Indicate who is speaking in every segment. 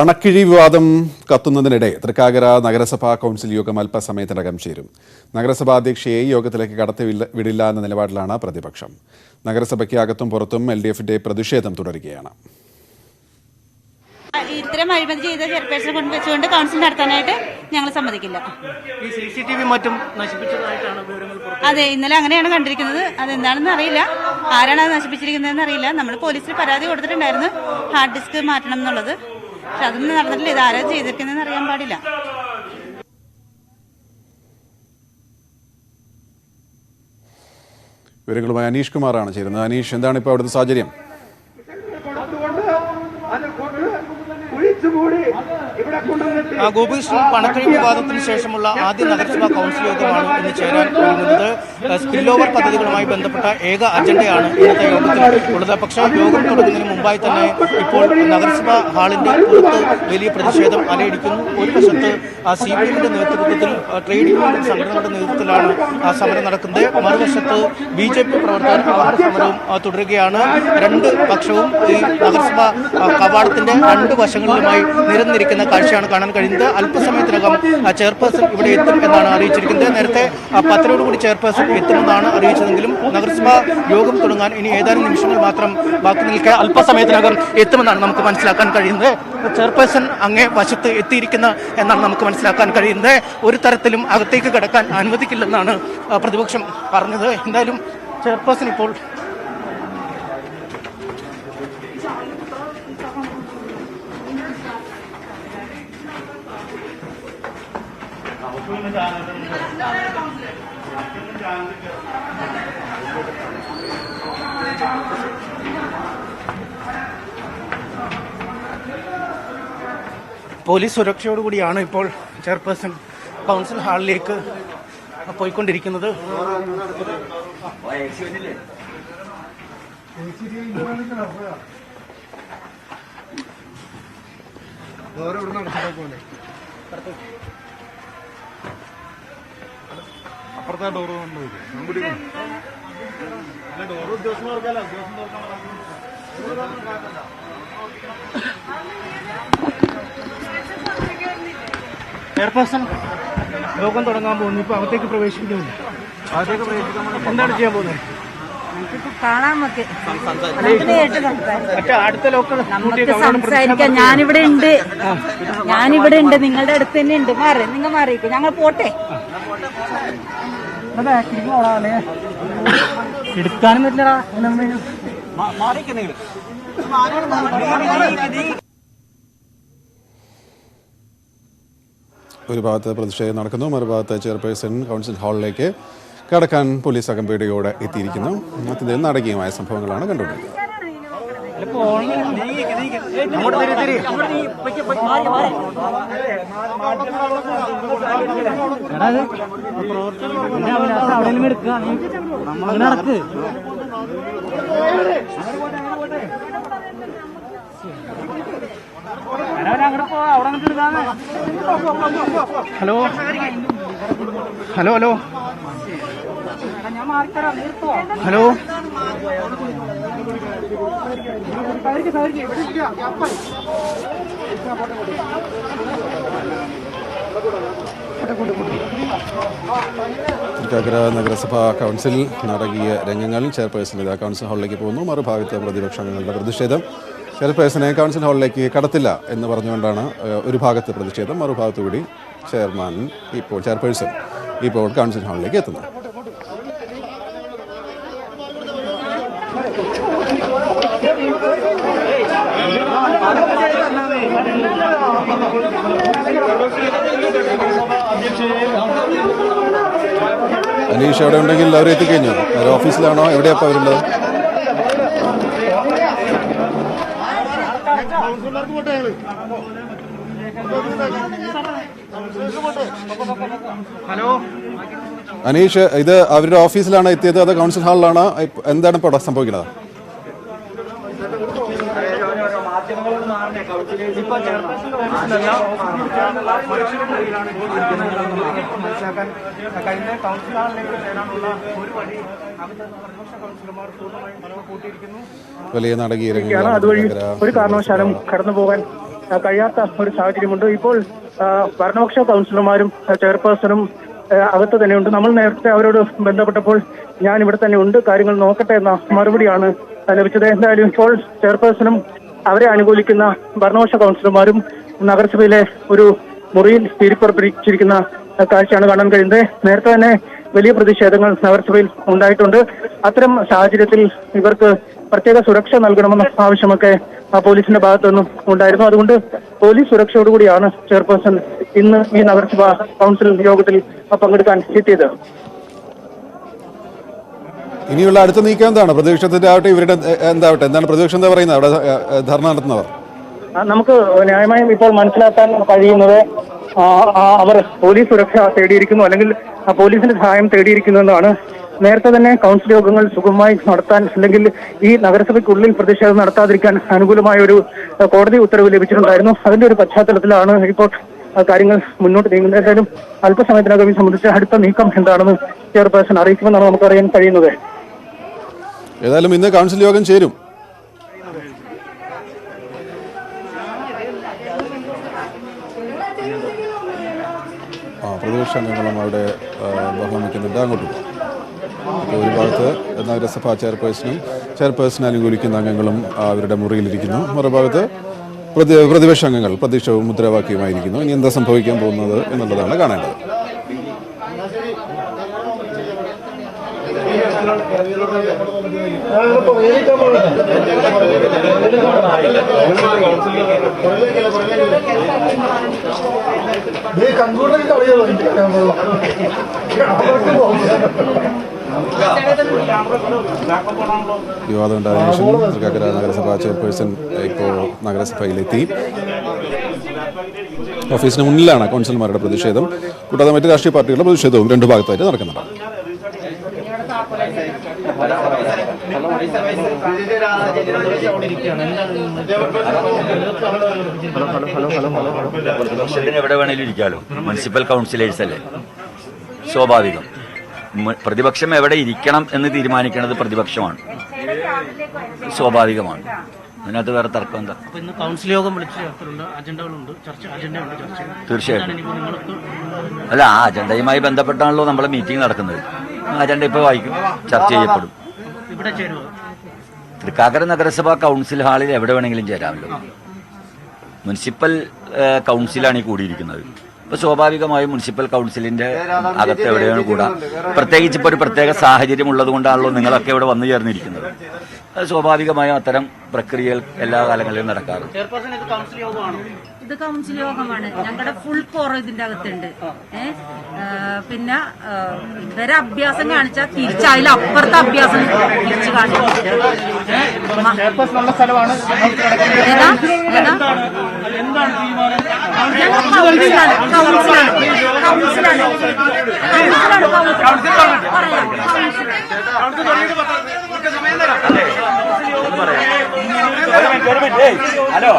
Speaker 1: പണക്കിഴി വിവാദം കത്തുന്നതിനിടെ തൃക്കാക്കര നഗരസഭാ കൗൺസിൽ യോഗം അല്പസമയത്തിനകം ചേരും. നഗരസഭാ അധ്യക്ഷയെ യോഗത്തിലേക്ക് കടത്തിവിടില്ല എന്ന നിലപാടിലാണ് പ്രതിപക്ഷം. നഗരസഭയ്ക്ക് അകത്തും പുറത്തും LDFന്റെ പ്രതിഷേധം തുടരുകയാണ്.
Speaker 2: ഇത്തരം അഴിമതി ചെയ്ത ചെയർപേഴ്സണെ കൊണ്ടുവച്ചുകൊണ്ട് കൗൺസിൽ നടത്താനായിട്ട് ഞങ്ങൾ സമ്മതിക്കില്ല. അതെ, ഇന്നലെ അങ്ങനെയാണ് കണ്ടിരിക്കുന്നത്. അതെന്താണെന്ന് അറിയില്ല, ആരാണ് അത് നശിപ്പിച്ചിരിക്കുന്നതെന്ന് അറിയില്ല. നമ്മൾ പോലീസിൽ പരാതി കൊടുത്തിട്ടുണ്ടായിരുന്നു ഹാർഡ് ഡിസ്ക് മാറ്റണം എന്നുള്ളത്. പക്ഷെ അതൊന്നും നടന്നിട്ടില്ല. ഇത് ആരാ ചെയ്തിരിക്കുന്നതെന്ന് അറിയാൻ പാടില്ല.
Speaker 1: വിവരങ്ങളുമായി അനീഷ് കുമാറാണ് ചേരുന്നത്. അനീഷ്, എന്താണ് ഇപ്പോൾ അവിടുത്തെ സാഹചര്യം?
Speaker 3: ഗോപികൃഷ്ണൻ, പണക്കിഴി വിവാദത്തിന് ശേഷമുള്ള ആദ്യ നഗരസഭാ കൗൺസിൽ യോഗമാണ് ഇന്ന് ചേരാൻ ഒരുങ്ങുന്നത്. സ്പിൽ ഓവർ പദ്ധതികളുമായി ബന്ധപ്പെട്ട ഏക അജണ്ടയാണ് ഇന്നത്തെ യോഗത്തിൽ ഉള്ളത്. പക്ഷേ യോഗം തുടങ്ങുന്നതിന് മുമ്പായി തന്നെ ഇപ്പോൾ നഗരസഭാ ഹാളിന്റെ പുറത്ത് വലിയ പ്രതിഷേധം അലയടിക്കുന്നു. ഒരു വശത്ത് CPMന്റെ നേതൃത്വത്തിൽ ട്രേഡ് യൂണിയൻ സംഘടനകളുടെ നേതൃത്വത്തിലാണ് സമരം നടക്കുന്നത്. മറുവശത്ത് BJP പ്രവർത്തകർ സമരവും തുടരുകയാണ്. രണ്ട് പക്ഷവും ഈ നഗരസഭാ കവാടത്തിന്റെ രണ്ട് വശങ്ങളിലുമായി നിരന്നിരിക്കുന്ന കാഴ്ചയാണ് കാണാൻ കഴിയുന്നത്. അല്പസമയത്തിനകം ചെയർപേഴ്സൺ ഇവിടെ എത്തും എന്നാണ് അറിയിച്ചിരിക്കുന്നത്. നേരത്തെ 10-ഓടുകൂടി ചെയർപേഴ്സൺ എത്തുമെന്നാണ് അറിയിച്ചതെങ്കിലും നഗരസഭാ യോഗം തുടങ്ങാൻ ഇനി ഏതാനും നിമിഷങ്ങൾ മാത്രം ബാക്കി നിൽക്കെ അല്പസമയത്തിനകം എത്തുമെന്നാണ് നമുക്ക് മനസ്സിലാക്കാൻ കഴിയുന്നത്. ചെയർപേഴ്സൺ അങ്ങേ വശത്ത് എത്തിയിരിക്കുന്ന എന്നാണ് നമുക്ക് മനസ്സിലാക്കാൻ കഴിയുന്നത്. ഒരു തരത്തിലും അകത്തേക്ക് കടക്കാൻ അനുവദിക്കില്ലെന്നാണ് പ്രതിപക്ഷം പറഞ്ഞത്. എന്തായാലും ചെയർപേഴ്സൺ ഇപ്പോൾ പോലീസ് സുരക്ഷയോടുകൂടിയാണ് ഇപ്പോൾ ചെയർപേഴ്സൺ കൗൺസിൽ ഹാളിലേക്ക് പോയിക്കൊണ്ടിരിക്കുന്നത്.
Speaker 4: അപ്പുറത്തെ ഡോറ് ഡോറ് ഉദ്യോഗസ്ഥൻ തുറക്കാല്ല.
Speaker 3: ചെയർപേഴ്സൺ യോഗം തുടങ്ങാൻ പോകുന്നു. ഇപ്പൊ അകത്തേക്ക് പ്രവേശിക്കുന്നുണ്ട്. എന്താണ് ചെയ്യാൻ പോകുന്നത്? അടുത്ത ലോക്കൽ
Speaker 2: സംസാരിക്കാം. ഞാനിവിടെ ഉണ്ട്, നിങ്ങളുടെ അടുത്ത് തന്നെ ഉണ്ട്. നിങ്ങൾ മാറിയിരിക്കും, ഞങ്ങൾ പോട്ടെ.
Speaker 3: എടുക്കാനും പറ്റില്ലടാ.
Speaker 1: ഒരു ഭാഗത്ത് പ്രതിഷേധം നടക്കുന്നു, മറുഭാഗത്ത് ചെയർപേഴ്സൺ കൗൺസിൽ ഹാളിലേക്ക് കടക്കാൻ പോലീസ് അകമ്പടിയോടെ എത്തിയിരിക്കുന്നു. മധ്യത്തിൽ നാടകീയമായ സംഭവങ്ങളാണ് കണ്ടുകൊണ്ടിരിക്കുന്നത്.
Speaker 3: Hello hello hello hello Thrikkakara നഗരസഭാ കൗൺസിൽ നാടകീയ രംഗങ്ങൾ. ചെയർപേഴ്സൺ ഇതാ കൗൺസിൽ ഹാളിലേക്ക് പോകുന്നു. മറുഭാഗത്ത് പ്രതിപക്ഷങ്ങളുടെ പ്രതിഷേധം. ചെയർപേഴ്സണെ കൗൺസിൽ ഹാളിലേക്ക് കടത്തില്ല എന്ന് പറഞ്ഞുകൊണ്ടാണ് ഒരു ഭാഗത്ത് പ്രതിഷേധം. മറുഭാഗത്തു കൂടി ചെയർപേഴ്സൺ ഇപ്പോൾ കൗൺസിൽ ഹാളിലേക്ക് എത്തുന്നു. അനീഷ് എവിടെ ഉണ്ടെങ്കിൽ അവർ എത്തിക്കഴിഞ്ഞു. ഓഫീസിലാണോ, എവിടെയപ്പോൾ അവരുള്ളത്? ഹലോ
Speaker 1: അനീഷ്, ഇത് അവരുടെ ഓഫീസിലാണ് എത്തിയത്, അത് കൗൺസിൽ ഹാളിലാണ്? എന്താണ് ഇപ്പോൾ സംഭവിക്കുന്നത്? വലിയ നാടകീയ
Speaker 3: അതുവഴി ഒരു കാരണവശാലും കടന്നു പോകാൻ
Speaker 5: കഴിയാത്ത ഒരു സാഹചര്യമുണ്ട്. ഇപ്പോൾ ഭരണപക്ഷ കൗൺസിലർമാരും ചെയർപേഴ്സണും അകത്ത് തന്നെയുണ്ട്. നമ്മൾ നേരത്തെ അവരോട് ബന്ധപ്പെട്ടപ്പോൾ ഞാൻ ഇവിടെ തന്നെ ഉണ്ട്, കാര്യങ്ങൾ നോക്കട്ടെ എന്ന മറുപടിയാണ് ലഭിച്ചത്. എന്തായാലും ഇപ്പോൾ ചെയർപേഴ്സണും അവരെ അനുകൂലിക്കുന്ന ഭരണപക്ഷ കൗൺസിലർമാരും നഗരസഭയിലെ ഒരു മുറിയിൽ തിരിപ്പുറപ്പിച്ചിരിക്കുന്ന കാഴ്ചയാണ് കാണാൻ കഴിയുന്നത്. നേരത്തെ തന്നെ വലിയ പ്രതിഷേധങ്ങൾ നഗരസഭയിൽ ഉണ്ടായിട്ടുണ്ട്. അത്തരം സാഹചര്യത്തിൽ ഇവർക്ക് പ്രത്യേക സുരക്ഷ നൽകണമെന്ന ആവശ്യമൊക്കെ പോലീസിന്റെ ഭാഗത്തു നിന്നും ഉണ്ടായിരുന്നു. അതുകൊണ്ട് പോലീസ് സുരക്ഷയോടുകൂടിയാണ് ചെയർപേഴ്സൺ ഇന്ന് ഈ നഗരസഭാ കൗൺസിൽ യോഗത്തിൽ പങ്കെടുക്കാൻ എത്തിയത്.
Speaker 1: ഇനിയുള്ള അടുത്ത നീക്കം എന്താണ്? പ്രതിപക്ഷത്തിന്റെ ആവട്ടെ ഇവരുടെ എന്താവട്ടെ, എന്താണ് പ്രതിപക്ഷം എന്താ പറയുന്നത് അവിടെ ധർണ നടത്തുന്നവർ?
Speaker 5: നമുക്ക് ന്യായമായും ഇപ്പോൾ മനസ്സിലാക്കാൻ കഴിയുന്നത് അവർ പോലീസ് സുരക്ഷ തേടിയിരിക്കുന്നു, അല്ലെങ്കിൽ പോലീസിന്റെ സഹായം തേടിയിരിക്കുന്നു എന്നാണ്. നേരത്തെ തന്നെ കൗൺസിൽ യോഗങ്ങൾ സുഗമമായി നടത്താൻ, അല്ലെങ്കിൽ ഈ നഗരസഭയ്ക്കുള്ളിൽ പ്രതിഷേധം നടത്താതിരിക്കാൻ അനുകൂലമായ ഒരു കോടതി ഉത്തരവ് ലഭിച്ചിട്ടുണ്ടായിരുന്നു. അതിന്റെ ഒരു പശ്ചാത്തലത്തിലാണ് ഇപ്പോൾ കാര്യങ്ങൾ മുന്നോട്ട് നീങ്ങുന്നത്. എന്തായാലും അല്പസമയത്തിനകം സംബന്ധിച്ച് അടുത്ത നീക്കം എന്താണെന്ന് ചെയർപേഴ്സൺ അറിയിക്കുമെന്നാണ് നമുക്ക് അറിയാൻ കഴിയുന്നത്.
Speaker 1: ഏതായാലും ഇന്ന് കൗൺസിൽ യോഗം ചേരും. പ്രതിപക്ഷ അംഗങ്ങളും അവിടെ ബഹളം വയ്ക്കുന്നുണ്ട്. അങ്ങോട്ട് പോകും. ഒരു ഭാഗത്ത് നഗരസഭാ ചെയർപേഴ്സണെ അനുകൂലിക്കുന്ന അംഗങ്ങളും അവരുടെ മുറിയിലിരിക്കുന്നു. മറുഭാഗത്ത് പ്രതിപക്ഷ അംഗങ്ങൾ പ്രതിഷേധവും മുദ്രാവാക്യവുമായിരിക്കുന്നു. ഇനി എന്താ സംഭവിക്കാൻ പോകുന്നത് എന്നുള്ളതാണ് കാണേണ്ടത്. വിവാദം ഉണ്ടായ ശേഷം തൃക്കാക്കര നഗരസഭാ ചെയർപേഴ്സൺ ഇപ്പോൾ നഗരസഭയിലെത്തി. ഓഫീസിന് മുന്നിലാണ് കൗൺസിലർമാരുടെ പ്രതിഷേധം. കൂടാതെ മറ്റ് രാഷ്ട്രീയ പാർട്ടികളുടെ പ്രതിഷേധവും രണ്ടു ഭാഗത്തായിട്ട് നടക്കുന്നുണ്ട്.
Speaker 6: എവിടെ വേണേലും ഇരിക്കാലോ, മുനിസിപ്പൽ കൗൺസിലേഴ്സ് അല്ലേ, സ്വാഭാവികം. പ്രതിപക്ഷം എവിടെ ഇരിക്കണം എന്ന് തീരുമാനിക്കുന്നത് പ്രതിപക്ഷമാണ്, സ്വാഭാവികമാണ്. അതിനകത്ത് വേറെ തർക്കം എന്താ?
Speaker 3: കൗൺസിൽ യോഗം
Speaker 6: തീർച്ചയായിട്ടും അല്ല, ആ അജണ്ടയുമായി ബന്ധപ്പെട്ടാണല്ലോ നമ്മളെ മീറ്റിംഗ് നടക്കുന്നത്. അജണ്ട ഇപ്പോൾ വായിക്കും, ചർച്ച ചെയ്യപ്പെടും. തൃക്കാക്കര നഗരസഭാ കൗൺസിൽ ഹാളിൽ എവിടെ വേണമെങ്കിലും ചേരാമല്ലോ. മുനിസിപ്പൽ കൗൺസിലാണ് ഈ കൂടിയിരിക്കുന്നത്. അപ്പോൾ സ്വാഭാവികമായും മുനിസിപ്പൽ കൗൺസിലിന്റെ അകത്ത് എവിടെയാണ് കൂടാ. പ്രത്യേകിച്ച് ഇപ്പോൾ ഒരു പ്രത്യേക സാഹചര്യം ഉള്ളത് കൊണ്ടാണല്ലോ നിങ്ങളൊക്കെ ഇവിടെ വന്നു ചേർന്നിരിക്കുന്നത്. അത് സ്വാഭാവികമായും അത്തരം പ്രക്രിയകൾ എല്ലാ കാലങ്ങളിലും നടക്കാറുണ്ട്.
Speaker 7: ഇത് കൗൺസിൽ യോഗമാണ്. ഞങ്ങളുടെ ഫുൾ കോർ ഇതിന്റെ അകത്തുണ്ട്. പിന്നെ ഇവരെ അഭ്യാസം കാണിച്ചാൽ തിരിച്ച് അതിലപ്പുറത്തെ അഭ്യാസം തിരിച്ചു കാണിക്കുന്നുണ്ട്.
Speaker 6: ഹലോ,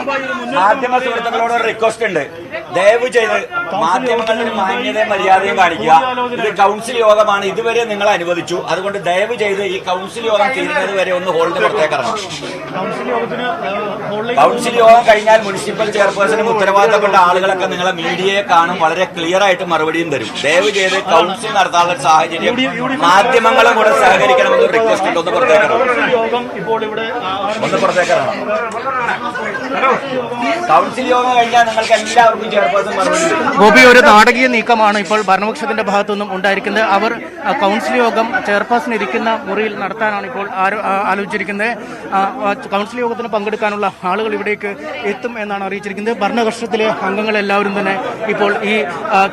Speaker 6: മാധ്യമ സുഹൃത്തുക്കളോട് ഒരു റിക്വസ്റ്റ് ഉണ്ട്. ദയവ് ചെയ്ത് മാധ്യമങ്ങളിൽ മാന്യതയും മര്യാദയും കാണിക്കുക. ഇത് കൗൺസിൽ യോഗമാണ്, ഇതുവരെ നിങ്ങൾ അനുവദിച്ചു. അതുകൊണ്ട് ദയവ് ചെയ്ത് ഈ കൗൺസിൽ യോഗം തീരുന്നത് വരെ ഒന്ന് ഹോളിന് പുറത്തേക്ക് ഇറങ്ങണം. കൗൺസിൽ യോഗം കഴിഞ്ഞാൽ മുനിസിപ്പൽ ചെയർപേഴ്സണും ഉത്തരവാദിത്തപ്പെട്ട ആളുകളൊക്കെ നിങ്ങളെ മീഡിയയെ കാണും, വളരെ ക്ലിയർ ആയിട്ട് മറുപടിയും തരും. ദയവ് ചെയ്ത് കൗൺസിൽ നടത്താനുള്ള സാഹചര്യം മാധ്യമങ്ങളും കൂടെ സഹകരിക്കണമെന്ന് റിക്വസ്റ്റ് ഉണ്ട്. ഒന്ന് പുറത്തേക്ക് ഇറങ്ങണം. കൗൺസിൽ യോഗം കഴിഞ്ഞാൽ നിങ്ങൾക്ക് എല്ലാവർക്കും ചെയർപേഴ്സൺ മറുപടി.
Speaker 3: ഗോപി, ഒരു നാടകീയ നീക്കമാണ് ഇപ്പോൾ ഭരണപക്ഷത്തിന്റെ ഭാഗത്തുനിന്നും ഉണ്ടായിരിക്കുന്നത്. അവർ കൗൺസിൽ യോഗം ചെയർപേഴ്സൺ ഇരിക്കുന്ന മുറിയിൽ നടത്താനാണ് ഇപ്പോൾ ആലോചിച്ചിരിക്കുന്നത്. കൗൺസിൽ യോഗത്തിന് പങ്കെടുക്കാനുള്ള ആളുകൾ ഇവിടേക്ക് എത്തും എന്നാണ് അറിയിച്ചിരിക്കുന്നത്. ഭരണപക്ഷത്തിലെ അംഗങ്ങളെല്ലാവരും തന്നെ ഇപ്പോൾ ഈ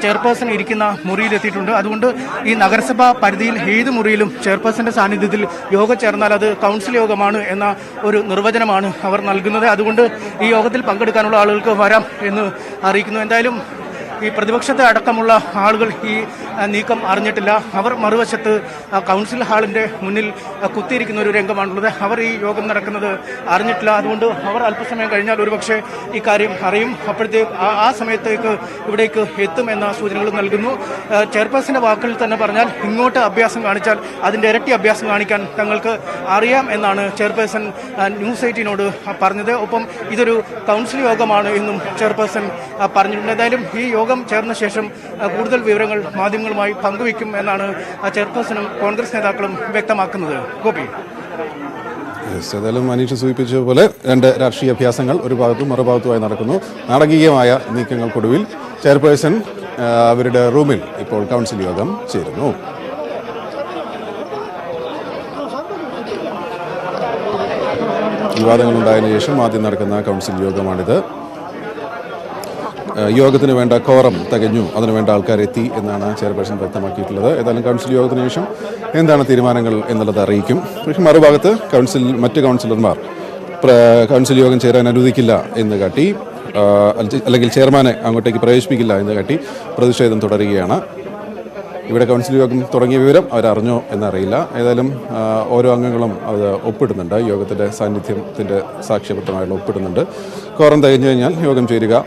Speaker 3: ചെയർപേഴ്സൺ ഇരിക്കുന്ന മുറിയിൽ എത്തിയിട്ടുണ്ട്. അതുകൊണ്ട് ഈ നഗരസഭാ പരിധിയിൽ ഏത് മുറിയിലും ചെയർപേഴ്സന്റെ സാന്നിധ്യത്തിൽ യോഗം ചേർന്നാൽ അത് കൗൺസിൽ യോഗമാണ് എന്ന ഒരു നിർവചനമാണ് അവർ നൽകുന്നത്. അതുകൊണ്ട് ഈ യോഗത്തിൽ പങ്കെടുക്കാനുള്ള ആളുകൾക്ക് വരാം എന്ന് അറിയിക്കുന്നു. എന്തായാലും ഈ പ്രതിപക്ഷത്തെ അടക്കമുള്ള ആളുകൾ ഈ നീക്കം അറിഞ്ഞിട്ടില്ല. അവർ മറുവശത്ത് കൗൺസിൽ ഹാളിൻ്റെ മുന്നിൽ കുത്തിയിരിക്കുന്ന ഒരു രംഗമാണുള്ളത്. അവർ ഈ യോഗം നടക്കുന്നത് അറിഞ്ഞിട്ടില്ല. അതുകൊണ്ട് അവർ അല്പസമയം കഴിഞ്ഞാൽ ഒരുപക്ഷെ ഇക്കാര്യം അറിയും. അപ്പോഴത്തേക്ക് ആ സമയത്തേക്ക് ഇവിടേക്ക് എത്തുമെന്ന സൂചനകൾ നൽകുന്നു. ചെയർപേഴ്സന്റെ വാക്കുകളിൽ തന്നെ പറഞ്ഞാൽ ഇങ്ങോട്ട് അഭ്യാസം കാണിച്ചാൽ അതിൻ്റെ ഇരട്ടി അഭ്യാസം കാണിക്കാൻ തങ്ങൾക്ക് അറിയാം എന്നാണ് ചെയർപേഴ്സൺ ന്യൂസ് 18നോട് പറഞ്ഞത്. ഒപ്പം ഇതൊരു കൗൺസിൽ യോഗമാണ് എന്നും ചെയർപേഴ്സൺ പറഞ്ഞിട്ടുണ്ട്. എന്തായാലും ഈ യോഗം ചേർന്ന ശേഷം കൂടുതൽ വിവരങ്ങൾ മാധ്യമങ്ങളുമായി പങ്കുവയ്ക്കും എന്നാണ് ചെയർപേഴ്സണും കോൺഗ്രസ് നേതാക്കളും വ്യക്തമാക്കുന്നത്. ഗോപി,
Speaker 1: ഏതായാലും മനീഷ് സൂചിപ്പിച്ചതുപോലെ രണ്ട് രാഷ്ട്രീയ അഭ്യാസങ്ങൾ ഒരു ഭാഗത്തും മറുഭാഗത്തുമായി നടക്കുന്നു. നാടകീയമായ നീക്കങ്ങൾക്കൊടുവിൽ ചെയർപേഴ്സൺ അവരുടെ റൂമിൽ ഇപ്പോൾ കൗൺസിൽ യോഗം ചേരുന്നു. വിവാദങ്ങളുണ്ടായതിനു ശേഷം ആദ്യം നടക്കുന്ന കൗൺസിൽ യോഗമാണിത്. യോഗത്തിന് വേണ്ട കോറം തികഞ്ഞു, അതിനുവേണ്ട ആൾക്കാർ എത്തി എന്നാണ് ചെയർപേഴ്സൺ വ്യക്തമാക്കിയിട്ടുള്ളത്. ഏതായാലും കൗൺസിൽ യോഗത്തിന് ശേഷം എന്താണ് തീരുമാനങ്ങൾ എന്നുള്ളത് അറിയിക്കും. പക്ഷേ മറുഭാഗത്ത് മറ്റ് കൗൺസിലർമാർ കൗൺസിൽ യോഗം ചേരാൻ അനുവദിക്കില്ല എന്ന് കാട്ടി, അല്ലെങ്കിൽ ചെയർമാനെ അങ്ങോട്ടേക്ക് പ്രവേശിപ്പിക്കില്ല എന്ന് കാട്ടി പ്രതിഷേധം തുടരുകയാണ്. ഇവിടെ കൗൺസിൽ യോഗം തുടങ്ങിയ വിവരം അവരറിഞ്ഞോ എന്നറിയില്ല. ഏതായാലും ഓരോ അംഗങ്ങളും അത് ഒപ്പിടുന്നുണ്ട്. യോഗത്തിൻ്റെ സാന്നിധ്യത്തിൻ്റെ സാക്ഷ്യപത്രമായുള്ള ഒപ്പിടുന്നുണ്ട്. കോറം തികഞ്ഞു കഴിഞ്ഞാൽ യോഗം ചേരുക.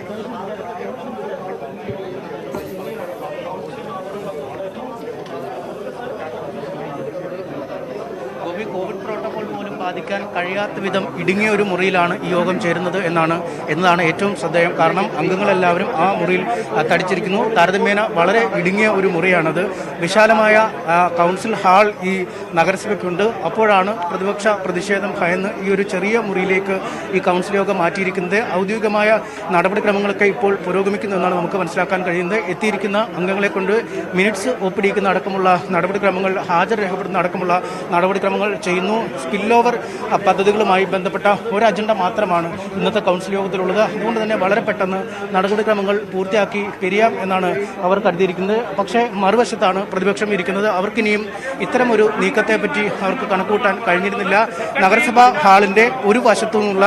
Speaker 3: കോവിഡ് പ്രോട്ടോകോൾ പോലും പാലിക്കാൻ കഴിയാത്ത വിധം ഇടുങ്ങിയ ഒരു മുറിയിലാണ് ഈ യോഗം ചേരുന്നത് എന്നതാണ് ഏറ്റവും ശ്രദ്ധേയം. കാരണം അംഗങ്ങളെല്ലാവരും ആ മുറിയിൽ തടിച്ചിരിക്കുന്നു. താരതമ്യേന വളരെ ഇടുങ്ങിയ ഒരു മുറിയാണത്. വിശാലമായ കൗൺസിൽ ഹാൾ ഈ നഗരസഭയ്ക്കുണ്ട്. അപ്പോഴാണ് പ്രതിപക്ഷ പ്രതിഷേധം ഭയന്ന് ഈ ഒരു ചെറിയ മുറിയിലേക്ക് ഈ കൗൺസിൽ യോഗം മാറ്റിയിരിക്കുന്നത്. ഔദ്യോഗികമായ നടപടിക്രമങ്ങളൊക്കെ ഇപ്പോൾ പുരോഗമിക്കുന്നു എന്നാണ് നമുക്ക് മനസ്സിലാക്കാൻ കഴിയുന്നത്. എത്തിയിരിക്കുന്ന അംഗങ്ങളെ കൊണ്ട് മിനിറ്റ്സ് ഒപ്പിടിക്കുന്ന അടക്കമുള്ള നടപടിക്രമങ്ങൾ, ഹാജർ രേഖപ്പെടുത്തുന്ന അടക്കമുള്ള നടപടിക്രമങ്ങൾ ചെയ്യുന്നു. സ്പിൽ ഓവർ പദ്ധതികളുമായി ബന്ധപ്പെട്ട ഒരു അജണ്ട മാത്രമാണ് ഇന്നത്തെ കൗൺസിൽ യോഗത്തിലുള്ളത്. അതുകൊണ്ട് തന്നെ വളരെ പെട്ടെന്ന് നടപടിക്രമങ്ങൾ പൂർത്തിയാക്കി പിരിയാം എന്നാണ് അവർ കരുതിയിരിക്കുന്നത്. പക്ഷേ മറുവശത്താണ് പ്രതിപക്ഷം ഇരിക്കുന്നത്. അവർക്കിനിയും ഇത്തരമൊരു നീക്കത്തെപ്പറ്റി അവർക്ക് കണക്കൂട്ടാൻ കഴിഞ്ഞിരുന്നില്ല. നഗരസഭാ ഹാളിൻ്റെ ഒരു വശത്തു നിന്നുള്ള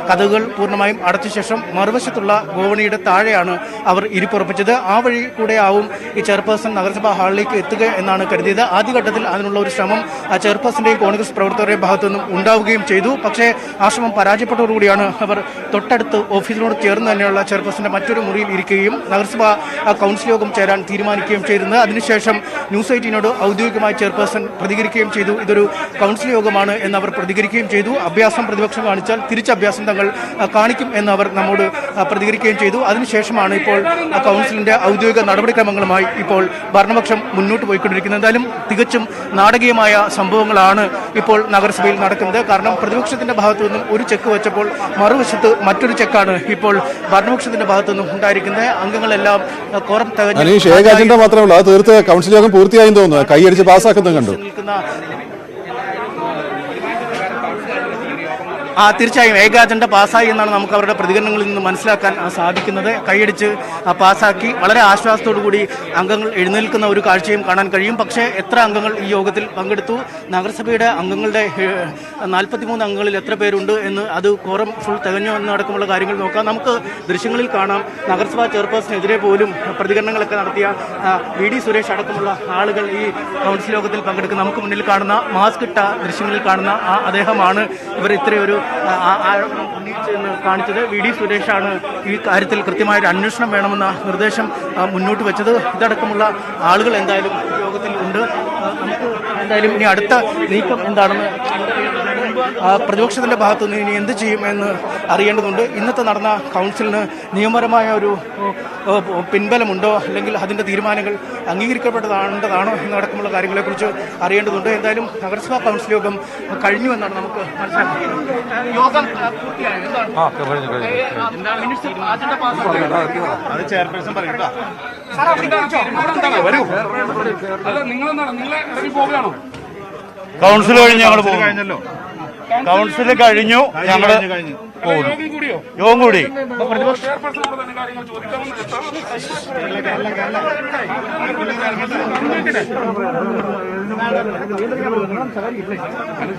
Speaker 3: കഥകൾ പൂർണ്ണമായും അടച്ച ശേഷം മറുവശത്തുള്ള ഗോവണിയുടെ താഴെയാണ് അവർ ഇരിപ്പുറപ്പിച്ചത്. ആ വഴി കൂടെ ആവും ഈ ചെയർപേഴ്സൺ നഗരസഭാ ഹാളിലേക്ക് എത്തുക എന്നാണ് കരുതിയത്. ആദ്യഘട്ടത്തിൽ അതിനുള്ള ഒരു ശ്രമം ചെയർപേഴ്സന്റെയും കോൺഗ്രസ് പ്രവർത്തകരുടെ ഭാഗത്തു നിന്നും ഉണ്ടാവുകയും ചെയ്തു. പക്ഷേ ആ ശ്രമം പരാജയപ്പെട്ടതോടുകൂടിയാണ് അവർ തൊട്ടടുത്ത് ഓഫീസിനോട് ചേർന്ന് തന്നെയുള്ള ചെയർപേഴ്സന്റെ മറ്റൊരു മുറിയിൽ ഇരിക്കുകയും നഗരസഭാ കൗൺസിൽ യോഗം ചേരാൻ തീരുമാനിക്കുകയും ചെയ്തിരുന്നത്. അതിനുശേഷം ന്യൂസ് 18നോട് ഔദ്യോഗികമായി ചെയർപേഴ്സൺ പ്രതികരിക്കുകയും ചെയ്തു. ഇതൊരു കൗൺസിൽ യോഗമാണ് എന്നവർ പ്രതികരിക്കുകയും ചെയ്തു. അഭ്യാസം പ്രതിപക്ഷം കാണിച്ചാൽ തിരിച്ചഭ്യാസം തങ്ങൾ കാണിക്കും എന്നവർ നമ്മോട് പ്രതികരിക്കുകയും ചെയ്തു. അതിനുശേഷമാണ് ഇപ്പോൾ കൗൺസിലിന്റെ ഔദ്യോഗിക നടപടിക്രമങ്ങളുമായി ഇപ്പോൾ ഭരണപക്ഷം മുന്നോട്ട് പോയിക്കൊണ്ടിരിക്കുന്നത്. എന്തായാലും തികച്ചും നാടകീയമായ സംഭവങ്ങളാണ് ഇപ്പോൾ നഗരസഭയിൽ നടക്കുന്നത്. കാരണം പ്രതിപക്ഷത്തിന്റെ ഭാഗത്തു നിന്നും ഒരു ചെക്ക് വെച്ചപ്പോൾ മറുവശത്ത് മറ്റൊരു ചെക്കാണ് ഇപ്പോൾ ഭരണപക്ഷത്തിന്റെ ഭാഗത്തു നിന്നും ഉണ്ടായിരിക്കുന്നത്. അംഗങ്ങളെല്ലാം കോറം
Speaker 1: തികഞ്ഞ മാത്രമല്ല, തീർത്ത് കൗൺസിൽ യോഗം പൂർത്തിയായി തോന്നുന്നു. കൈയടിച്ച് പാസ്സാക്കുന്നത് കണ്ടു.
Speaker 3: തീർച്ചയായും ഏക അജണ്ട പാസ്സായി എന്നാണ് നമുക്ക് അവരുടെ പ്രതികരണങ്ങളിൽ നിന്ന് മനസ്സിലാക്കാൻ സാധിക്കുന്നത്. കൈയടിച്ച് പാസ്സാക്കി വളരെ ആശ്വാസത്തോടുകൂടി അംഗങ്ങൾ എഴുന്നേൽക്കുന്ന ഒരു കാഴ്ചയും കാണാൻ കഴിയും. പക്ഷേ എത്ര അംഗങ്ങൾ ഈ യോഗത്തിൽ പങ്കെടുത്തു, നഗരസഭയുടെ അംഗങ്ങളുടെ 43 അംഗങ്ങളിൽ എത്ര പേരുണ്ട് എന്ന്, അത് കോറം ഫുൾ തികഞ്ഞോ എന്നടക്കമുള്ള കാര്യങ്ങൾ നോക്കാം. നമുക്ക് ദൃശ്യങ്ങളിൽ കാണാം നഗരസഭാ ചെയർപേഴ്സണെതിരെ പോലും പ്രതികരണങ്ങളൊക്കെ നടത്തിയ VD സുരേഷ് അടക്കമുള്ള ആളുകൾ ഈ കൗൺസിൽ യോഗത്തിൽ പങ്കെടുക്കുന്ന നമുക്ക് മുന്നിൽ കാണുന്ന മാസ്ക് ഇട്ട ദൃശ്യങ്ങളിൽ കാണുന്ന അദ്ദേഹമാണ് ഇവർ ഇത്രയൊരു ഉന്നയിച്ചെന്ന് കാണിച്ചത്. VD സുരേഷാണ് ഈ കാര്യത്തിൽ കൃത്യമായൊരു അന്വേഷണം വേണമെന്ന നിർദ്ദേശം മുന്നോട്ട് വെച്ചത്. ഇതടക്കമുള്ള ആളുകൾ എന്തായാലും യോഗത്തിൽ ഉണ്ട്. നമുക്ക് എന്തായാലും ഇനി അടുത്ത നീക്കം എന്താണെന്ന് പ്രതിപക്ഷത്തിന്റെ ഭാഗത്തുനിന്ന് ഇനി എന്ത് ചെയ്യും എന്ന് അറിയേണ്ടതുണ്ട്. ഇന്നത്തെ നടന്ന കൗൺസിലിന് നിയമപരമായ ഒരു പിൻബലമുണ്ടോ, അല്ലെങ്കിൽ അതിന്റെ തീരുമാനങ്ങൾ അംഗീകരിക്കപ്പെട്ടതാണോ എന്നടക്കമുള്ള കാര്യങ്ങളെക്കുറിച്ച് അറിയേണ്ടതുണ്ട്. എന്തായാലും നഗരസഭാ കൗൺസിൽ യോഗം കഴിഞ്ഞു എന്നാണ് നമുക്ക് മനസ്സിലാക്കുന്നത്. യോഗം
Speaker 4: അത് ചെയർപേഴ്സൺ പറയണ്ട.
Speaker 8: കൗൺസിൽ കഴിഞ്ഞ് ഞങ്ങൾ കഴിഞ്ഞല്ലോ. കൗൺസിൽ കഴിഞ്ഞു, ഞങ്ങൾ യോഗം കൂടി.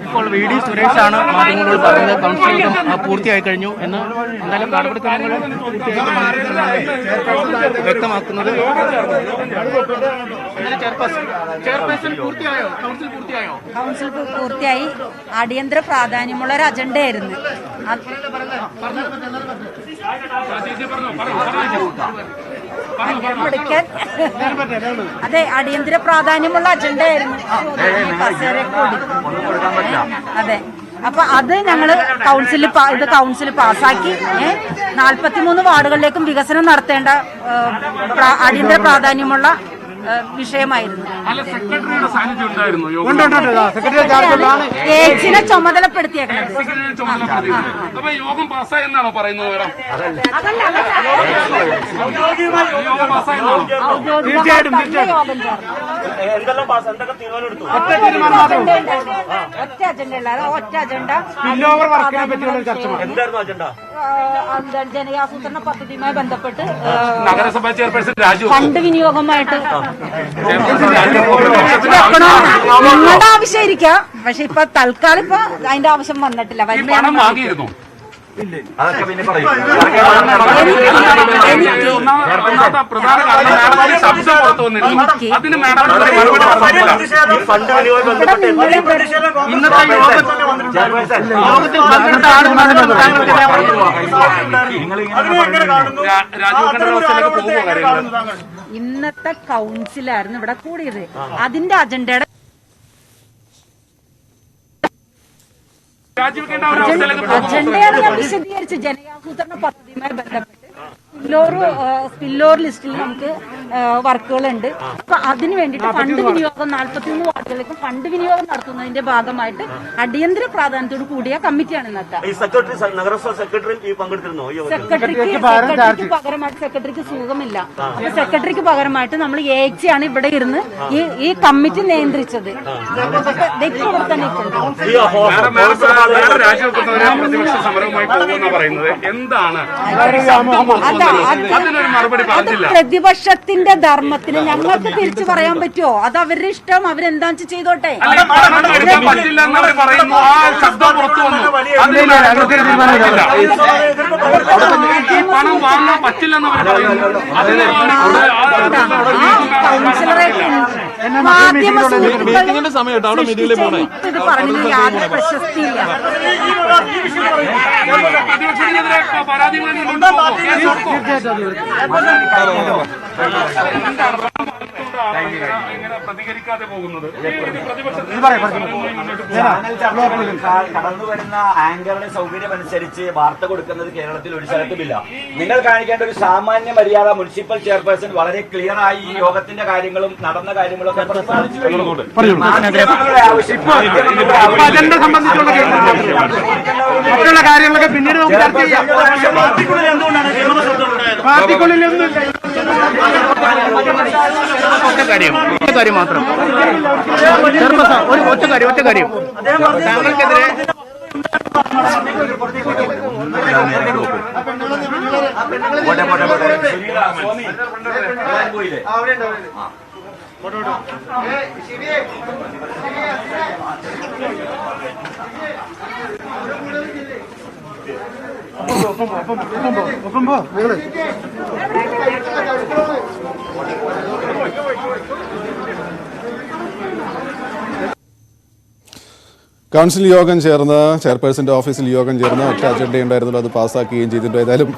Speaker 3: ഇപ്പോൾ VD സുരേഷാണ് മാധ്യമങ്ങളോട് പറയുന്നത് കൗൺസിൽ യോഗം പൂർത്തിയായി കഴിഞ്ഞു എന്ന്. എന്തായാലും നടപടിക്രമങ്ങൾ വ്യക്തമാക്കുന്നത്.
Speaker 7: കൗൺസിൽ പൂർത്തിയായി. അടിയന്തര പ്രാധാന്യമുള്ള ഒരു അജണ്ടയായിരുന്നു. അതെ, അടിയന്തര പ്രാധാന്യമുള്ള അജണ്ടയായിരുന്നു. അതെ, അപ്പൊ അത് ഞങ്ങള് കൗൺസിൽ പാസ്സാക്കി. 43 വാർഡുകളിലേക്കും വികസനം നടത്തേണ്ട അടിയന്തര പ്രാധാന്യമുള്ള വിഷയമായിരുന്നു. ഏച്ചിനെ ചുമതലപ്പെടുത്തിയേക്കുന്നത്.
Speaker 9: യോഗം പാസ്സായെന്നാണോ പറയുന്നത്?
Speaker 7: ഒറ്റ അജണ്ട ഒറ്റ അജണ്ട ജനകീയാസൂത്രണ പദ്ധതിയുമായി ബന്ധപ്പെട്ട്
Speaker 9: നഗരസഭാ ചെയർപേഴ്സൺ
Speaker 7: ഫണ്ട് വിനിയോഗമായിട്ട് നിങ്ങളുടെ ആവശ്യമായിരിക്കാം. പക്ഷെ ഇപ്പൊ തൽക്കാലം ഇപ്പൊ അതിന്റെ ആവശ്യം വന്നിട്ടില്ല.
Speaker 9: വാങ്ങിയിരുന്നു
Speaker 6: അതൊക്കെ പിന്നെ പറയും.
Speaker 9: പ്രധാന കാരണം ശബ്ദം പുറത്തു വന്നിരുന്നു. അതിന് മാഡം
Speaker 7: ഇന്നത്തെ കൗൺസിലായിരുന്നു ഇവിടെ കൂടിയത്. അതിന്റെ അജണ്ടയുടെ അജണ്ടയാണ് ഞാൻ വിശദീകരിച്ച്. ജനകീയാസൂത്രണ പദ്ധതിയുമായി ബന്ധപ്പെട്ട് സ്പില്ലോർ ലിസ്റ്റിൽ നമുക്ക് വർക്കുകളുണ്ട്. അപ്പൊ അതിന് വേണ്ടിയിട്ട് ഫണ്ട് വിനിയോഗം 43 വാർഡുകളിലേക്കും ഫണ്ട് വിനിയോഗം നടത്തുന്നതിന്റെ ഭാഗമായിട്ട് അടിയന്തര പ്രാധാന്യത്തോട് കൂടിയ കമ്മിറ്റിയാണ് ഇന്നത്തെ. സെക്രട്ടറിക്ക് പകരമായിട്ട് സെക്രട്ടറിക്ക് സുഖമില്ല. അപ്പൊ സെക്രട്ടറിക്ക് പകരമായിട്ട് നമ്മൾ ആണ് ഇവിടെ ഇരുന്ന് ഈ കമ്മിറ്റി നിയന്ത്രിച്ചത്. ഇവിടെ തന്നെ
Speaker 9: പ്രതിപക്ഷ സമരവുമായി പോകുന്ന പറയുന്നത് എന്താണ്?
Speaker 7: പ്രതിപക്ഷത്തിന്റെ ധർമ്മത്തിന് ഞങ്ങൾക്ക് തിരിച്ചു പറയാൻ പറ്റുമോ? അത് അവരുടെ ഇഷ്ടം, അവരെന്താ ചെയ്തോട്ടെ. മാധ്യമ ഇത് പറഞ്ഞതിന് യാതൊരു പ്രശസ്തിയില്ല.
Speaker 9: പ്രതികരിക്കാതെ പോകുന്നത്
Speaker 6: കടന്നു വരുന്ന ആങ്കറുടെ സൗകര്യമനുസരിച്ച് വാർത്ത കൊടുക്കുന്നത് കേരളത്തിൽ ഒരു സ്ഥലത്തുമില്ല. നിങ്ങൾ കാണിക്കേണ്ട ഒരു സാമാന്യ മര്യാദ മുനിസിപ്പൽ ചെയർപേഴ്സൺ വളരെ ക്ലിയർ ആയി ഈ യോഗത്തിന്റെ കാര്യങ്ങളും നടന്ന കാര്യങ്ങളൊക്കെ പ്രസ്താവിച്ചു കഴിഞ്ഞു.
Speaker 3: അജണ്ട സംബന്ധിച്ചുള്ള മറ്റുള്ള കാര്യങ്ങളൊക്കെ പിന്നീട് നമുക്ക് ചർച്ച ചെയ്യാം. പാർട്ടിക്കുള്ളിൽ ഒറ്റ കാര്യം മാത്രം. ഒറ്റ കാര്യം താങ്കൾക്കെതിരെ
Speaker 1: കൗൺസിൽ യോഗം ചേർന്ന് ചെയർപേഴ്സന്റെ ഓഫീസിൽ യോഗം ചേർന്ന് ഒറ്റ അജണ്ടയുണ്ടായിരുന്നല്ലോ, അത് പാസ്സാക്കുകയും ചെയ്തിട്ടുണ്ട്. ഏതായാലും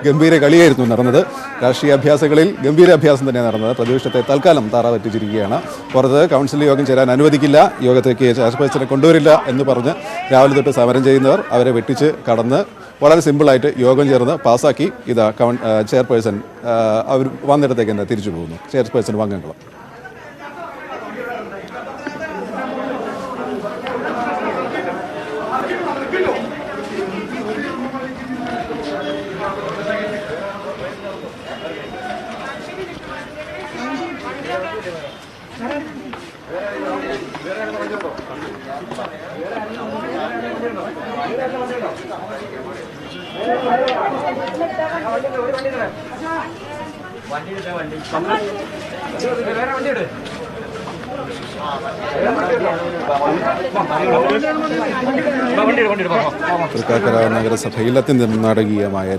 Speaker 1: ഗംഭീര കളിയായിരുന്നു നടന്നത്. രാഷ്ട്രീയ അഭ്യാസങ്ങളിൽ ഗംഭീര അഭ്യാസം തന്നെയാണ് നടന്നത്. പ്രതിപക്ഷത്തെ തൽക്കാലം താറാവറ്റിച്ചിരിക്കുകയാണ്. പുറത്ത് കൗൺസിൽ യോഗം ചേരാൻ അനുവദിക്കില്ല, യോഗത്തേക്ക് ചെയർപേഴ്സനെ കൊണ്ടുവരില്ല എന്ന് പറഞ്ഞ് രാവിലെ തൊട്ട് സമരം ചെയ്യുന്നവർ അവരെ വെട്ടിച്ച് കടന്ന് വളരെ സിമ്പിളായിട്ട് യോഗം ചേർന്ന് പാസ്സാക്കി. ഇതാ ചെയർപേഴ്സൺ അവർ വന്നിടത്തേക്ക് തന്നെ തിരിച്ചു പോകുന്നു. ചെയർപേഴ്സൺ വാങ്ങങ്ങളും
Speaker 6: വണ്ടി
Speaker 1: തൃക്കാക്കര നഗരസഭയിൽ അത്യന്തം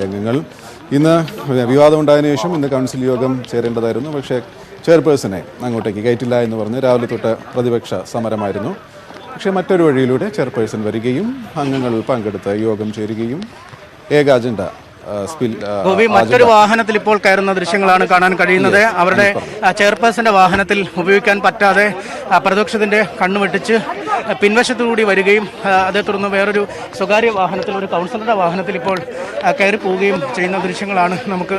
Speaker 1: രംഗങ്ങൾ. ഇന്ന് വിവാദമുണ്ടായതിനു ശേഷം ഇന്ന് കൗൺസിൽ യോഗം ചേരേണ്ടതായിരുന്നു. പക്ഷേ ചെയർപേഴ്സണെ അങ്ങോട്ടേക്ക് കയറ്റില്ല എന്ന് പറഞ്ഞ് രാവിലെ തൊട്ട് പ്രതിപക്ഷ സമരമായിരുന്നു. പക്ഷേ മറ്റൊരു വഴിയിലൂടെ ചെയർപേഴ്സൺ വരികയും അംഗങ്ങൾ പങ്കെടുത്ത് യോഗം ചേരുകയും ഏക അജണ്ട
Speaker 3: മറ്റൊരു വാഹനത്തിൽ ഇപ്പോൾ കയറുന്ന ദൃശ്യങ്ങളാണ് കാണാൻ കഴിയുന്നത്. അവരുടെ ചെയർപേഴ്സന്റെ വാഹനത്തിൽ ഉപയോഗിക്കാൻ പറ്റാതെ പ്രതിപക്ഷത്തിന്റെ കണ്ണുവെട്ടിച്ച് പിൻവശത്തുകൂടി വരികയും അതേ തുടർന്ന് വേറൊരു സ്വകാര്യ വാഹനത്തിൽ, ഒരു കൗൺസിലറുടെ വാഹനത്തിൽ ഇപ്പോൾ കയറി പോവുകയും ചെയ്യുന്ന ദൃശ്യങ്ങളാണ് നമുക്ക്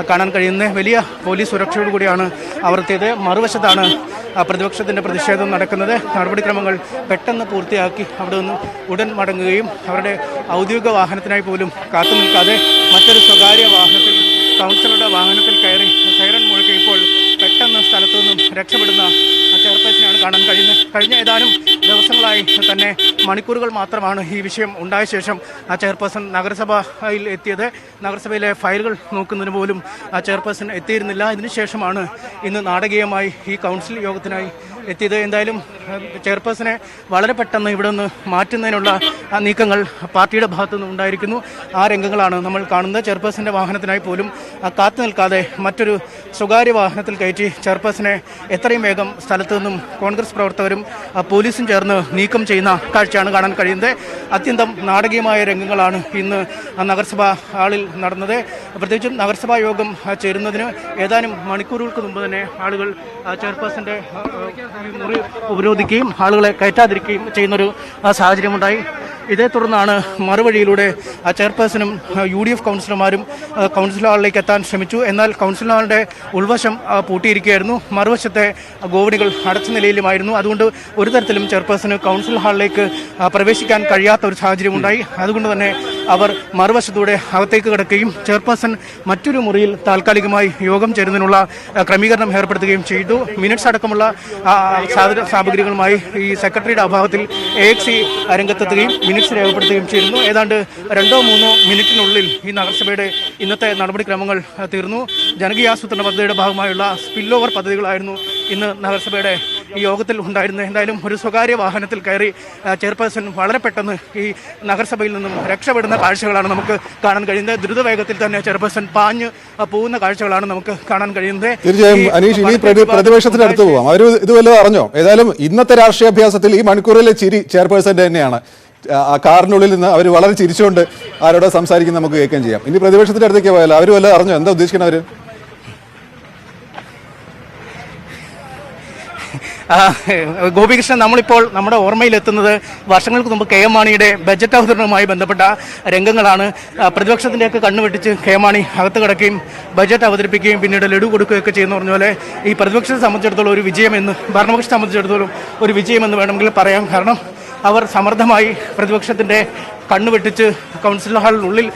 Speaker 3: കാണാൻ കഴിയുന്നത്. വലിയ പോലീസ് സുരക്ഷയോടുകൂടിയാണ് അവർ എത്തിയത്. മറുവശത്താണ് പ്രതിപക്ഷത്തിന്റെ പ്രതിഷേധം നടക്കുന്നത്. നടപടിക്രമങ്ങൾ പെട്ടെന്ന് പൂർത്തിയാക്കി അവിടെ നിന്ന് ഉടൻ മടങ്ങുകയും അവരുടെ ഔദ്യോഗിക വാഹനത്തിനായി പോലും കാത്തു നിൽക്കാതെ മറ്റൊരു സ്വകാര്യ വാഹനത്തിൽ, കൗൺസിലറുടെ വാഹനത്തിൽ കയറി സൈറൺ മുഴക്കി ഇപ്പോൾ പെട്ടെന്ന് സ്ഥലത്തു നിന്നും രക്ഷപ്പെടുന്ന ചെയർപേഴ്സണെയാണ് കാണാൻ കഴിയുന്നത്. കഴിഞ്ഞ ഏതാനും ദിവസങ്ങളായി തന്നെ മണിക്കൂറുകൾ മാത്രമാണ് ഈ വിഷയം ഉണ്ടായ ശേഷം ആ ചെയർപേഴ്സൺ നഗരസഭയിൽ എത്തിയത്. നഗരസഭയിലെ ഫയലുകൾ നോക്കുന്നതിന് പോലും ആ ചെയർപേഴ്സൺ എത്തിയിരുന്നില്ല. ഇതിനുശേഷമാണ് ഇന്ന് നാടകീയമായി ഈ കൗൺസിൽ യോഗത്തിനായി എത്തിയത്. എന്തായാലും ചെയർപേഴ്സണെ വളരെ പെട്ടെന്ന് ഇവിടെ നിന്ന് മാറ്റുന്നതിനുള്ള നീക്കങ്ങൾ പാർട്ടിയുടെ ഭാഗത്തുനിന്ന് ഉണ്ടായിരിക്കുന്നു. ആ രംഗങ്ങളാണ് നമ്മൾ കാണുന്നത്. ചെയർപേഴ്സന്റെ വാഹനത്തിനായി പോലും കാത്തു നിൽക്കാതെ മറ്റൊരു സ്വകാര്യ വാഹനത്തിൽ കയറ്റി ചെയർപേഴ്സനെ എത്രയും വേഗം സ്ഥലത്തു നിന്നും കോൺഗ്രസ് പ്രവർത്തകരും പോലീസും ചേർന്ന് നീക്കം ചെയ്യുന്ന കാഴ്ചയാണ് കാണാൻ കഴിയുന്നത്. അത്യന്തം നാടകീയമായ രംഗങ്ങളാണ് ഇന്ന് നഗരസഭാ ഹാളിൽ നടന്നത്. പ്രത്യേകിച്ചും നഗരസഭാ യോഗം ചേരുന്നതിന് ഏതാനും മണിക്കൂറുകൾക്ക് മുമ്പ് തന്നെ ആളുകൾ ചെയർപേഴ്സന്റെ മുറി ഉപരോധിക്കുകയും ആളുകളെ കയറ്റാതിരിക്കുകയും ചെയ്യുന്നൊരു സാഹചര്യമുണ്ടായി. ഇതേ തുടർന്നാണ് മറുവഴിയിലൂടെ ചെയർപേഴ്സണും UDF കൗൺസിലർമാരും കൗൺസിൽ ഹാളിലേക്ക് എത്താൻ ശ്രമിച്ചു. എന്നാൽ കൗൺസിൽ ഹാളിൻ്റെ ഉൾവശം പൂട്ടിയിരിക്കുകയായിരുന്നു. മറുവശത്തെ ഗോവണികൾ അടച്ച നിലയിലുമായിരുന്നു. അതുകൊണ്ട് ഒരു തരത്തിലും ചെയർപേഴ്സണ് കൗൺസിൽ ഹാളിലേക്ക് പ്രവേശിക്കാൻ കഴിയാത്ത ഒരു സാഹചര്യമുണ്ടായി. അതുകൊണ്ട് തന്നെ അവർ മറുവശത്തൂടെ അകത്തേക്ക് കിടക്കുകയും ചെയർപേഴ്സൺ മറ്റൊരു മുറിയിൽ താൽക്കാലികമായി യോഗം ചേരുന്നതിനുള്ള ക്രമീകരണം ഏർപ്പെടുത്തുകയും ചെയ്തു. മിനിറ്റ്സ് അടക്കമുള്ള സാമഗ്രികളുമായി ഈ സെക്രട്ടറിയുടെ അഭാവത്തിൽ AXC രംഗത്തെത്തുകയും മിനിറ്റ്സ് രേഖപ്പെടുത്തുകയും ചെയ്തിരുന്നു. ഏതാണ്ട് 2-3 മിനിറ്റിനുള്ളിൽ ഈ നഗരസഭയുടെ ഇന്നത്തെ നടപടിക്രമങ്ങൾ തീർന്നു. ജനകീയാസൂത്രണ പദ്ധതിയുടെ ഭാഗമായുള്ള സ്പിൽ ഓവർ പദ്ധതികളായിരുന്നു ഇന്ന് നഗരസഭയുടെ ഈ യോഗത്തിൽ ഉണ്ടായിരുന്നത്. എന്തായാലും ഒരു സ്വകാര്യ വാഹനത്തിൽ കയറി ചെയർപേഴ്സൺ വളരെ പെട്ടെന്ന് ഈ നഗരസഭയിൽ നിന്നും രക്ഷപ്പെടുന്ന കാഴ്ചകളാണ് നമുക്ക് കാണാൻ കഴിയുന്നത്. ദ്രുതവേഗത്തിൽ തന്നെ ചെയർപേഴ്സൺ പാഞ്ഞ് പോകുന്ന കാഴ്ചകളാണ് നമുക്ക് കാണാൻ കഴിയുന്നത്.
Speaker 1: തീർച്ചയായും അനീഷ്, ഇനി പ്രതിപക്ഷത്തിന്റെ അടുത്ത് പോവാം. അവർ ഇത് വല്ലതും അറിഞ്ഞോ? ഏതായാലും ഇന്നത്തെ രാഷ്ട്രീയ അഭ്യാസത്തിൽ ഈ മണിക്കൂറിലെ ചിരി ചെയർപേഴ്സന്റെ തന്നെയാണ്. ആ കാറിനുള്ളിൽ നിന്ന് അവർ വളരെ ചിരിച്ചുകൊണ്ട് ആരോട് സംസാരിക്കുന്ന നമുക്ക് കേൾക്കുകയും ചെയ്യാം. ഇനി പ്രതിപക്ഷത്തിന്റെ അടുത്തേക്ക് പോയാലോ? അവർ വല്ലതും അറിഞ്ഞോ? എന്താ ഉദ്ദേശിക്കണം അവർ?
Speaker 3: ഗോപികൃഷ്ണൻ, നമ്മളിപ്പോൾ നമ്മുടെ ഓർമ്മയിലെത്തുന്നത് വർഷങ്ങൾക്ക് മുമ്പ് KM മാണിയുടെ ബജറ്റ് അവതരണവുമായി ബന്ധപ്പെട്ട രംഗങ്ങളാണ്. പ്രതിപക്ഷത്തിൻ്റെയൊക്കെ കണ്ണുവെട്ടിച്ച് KM മാണി അകത്ത് കിടക്കുകയും ബജറ്റ് അവതരിപ്പിക്കുകയും പിന്നീട് ലഡു കൊടുക്കുകയൊക്കെ ചെയ്യുന്ന പറഞ്ഞ പോലെ ഈ പ്രതിപക്ഷത്തെ സംബന്ധിച്ചിടത്തോളം ഒരു വിജയമെന്ന്, ഭരണപക്ഷത്തെ സംബന്ധിച്ചിടത്തോളം ഒരു വിജയമെന്ന് വേണമെങ്കിൽ പറയാം. കാരണം അവർ സമർത്ഥമായി പ്രതിപക്ഷത്തിൻ്റെ കണ്ണുവെട്ടിച്ച് കൗൺസിൽ ഹാളിനുള്ളിൽ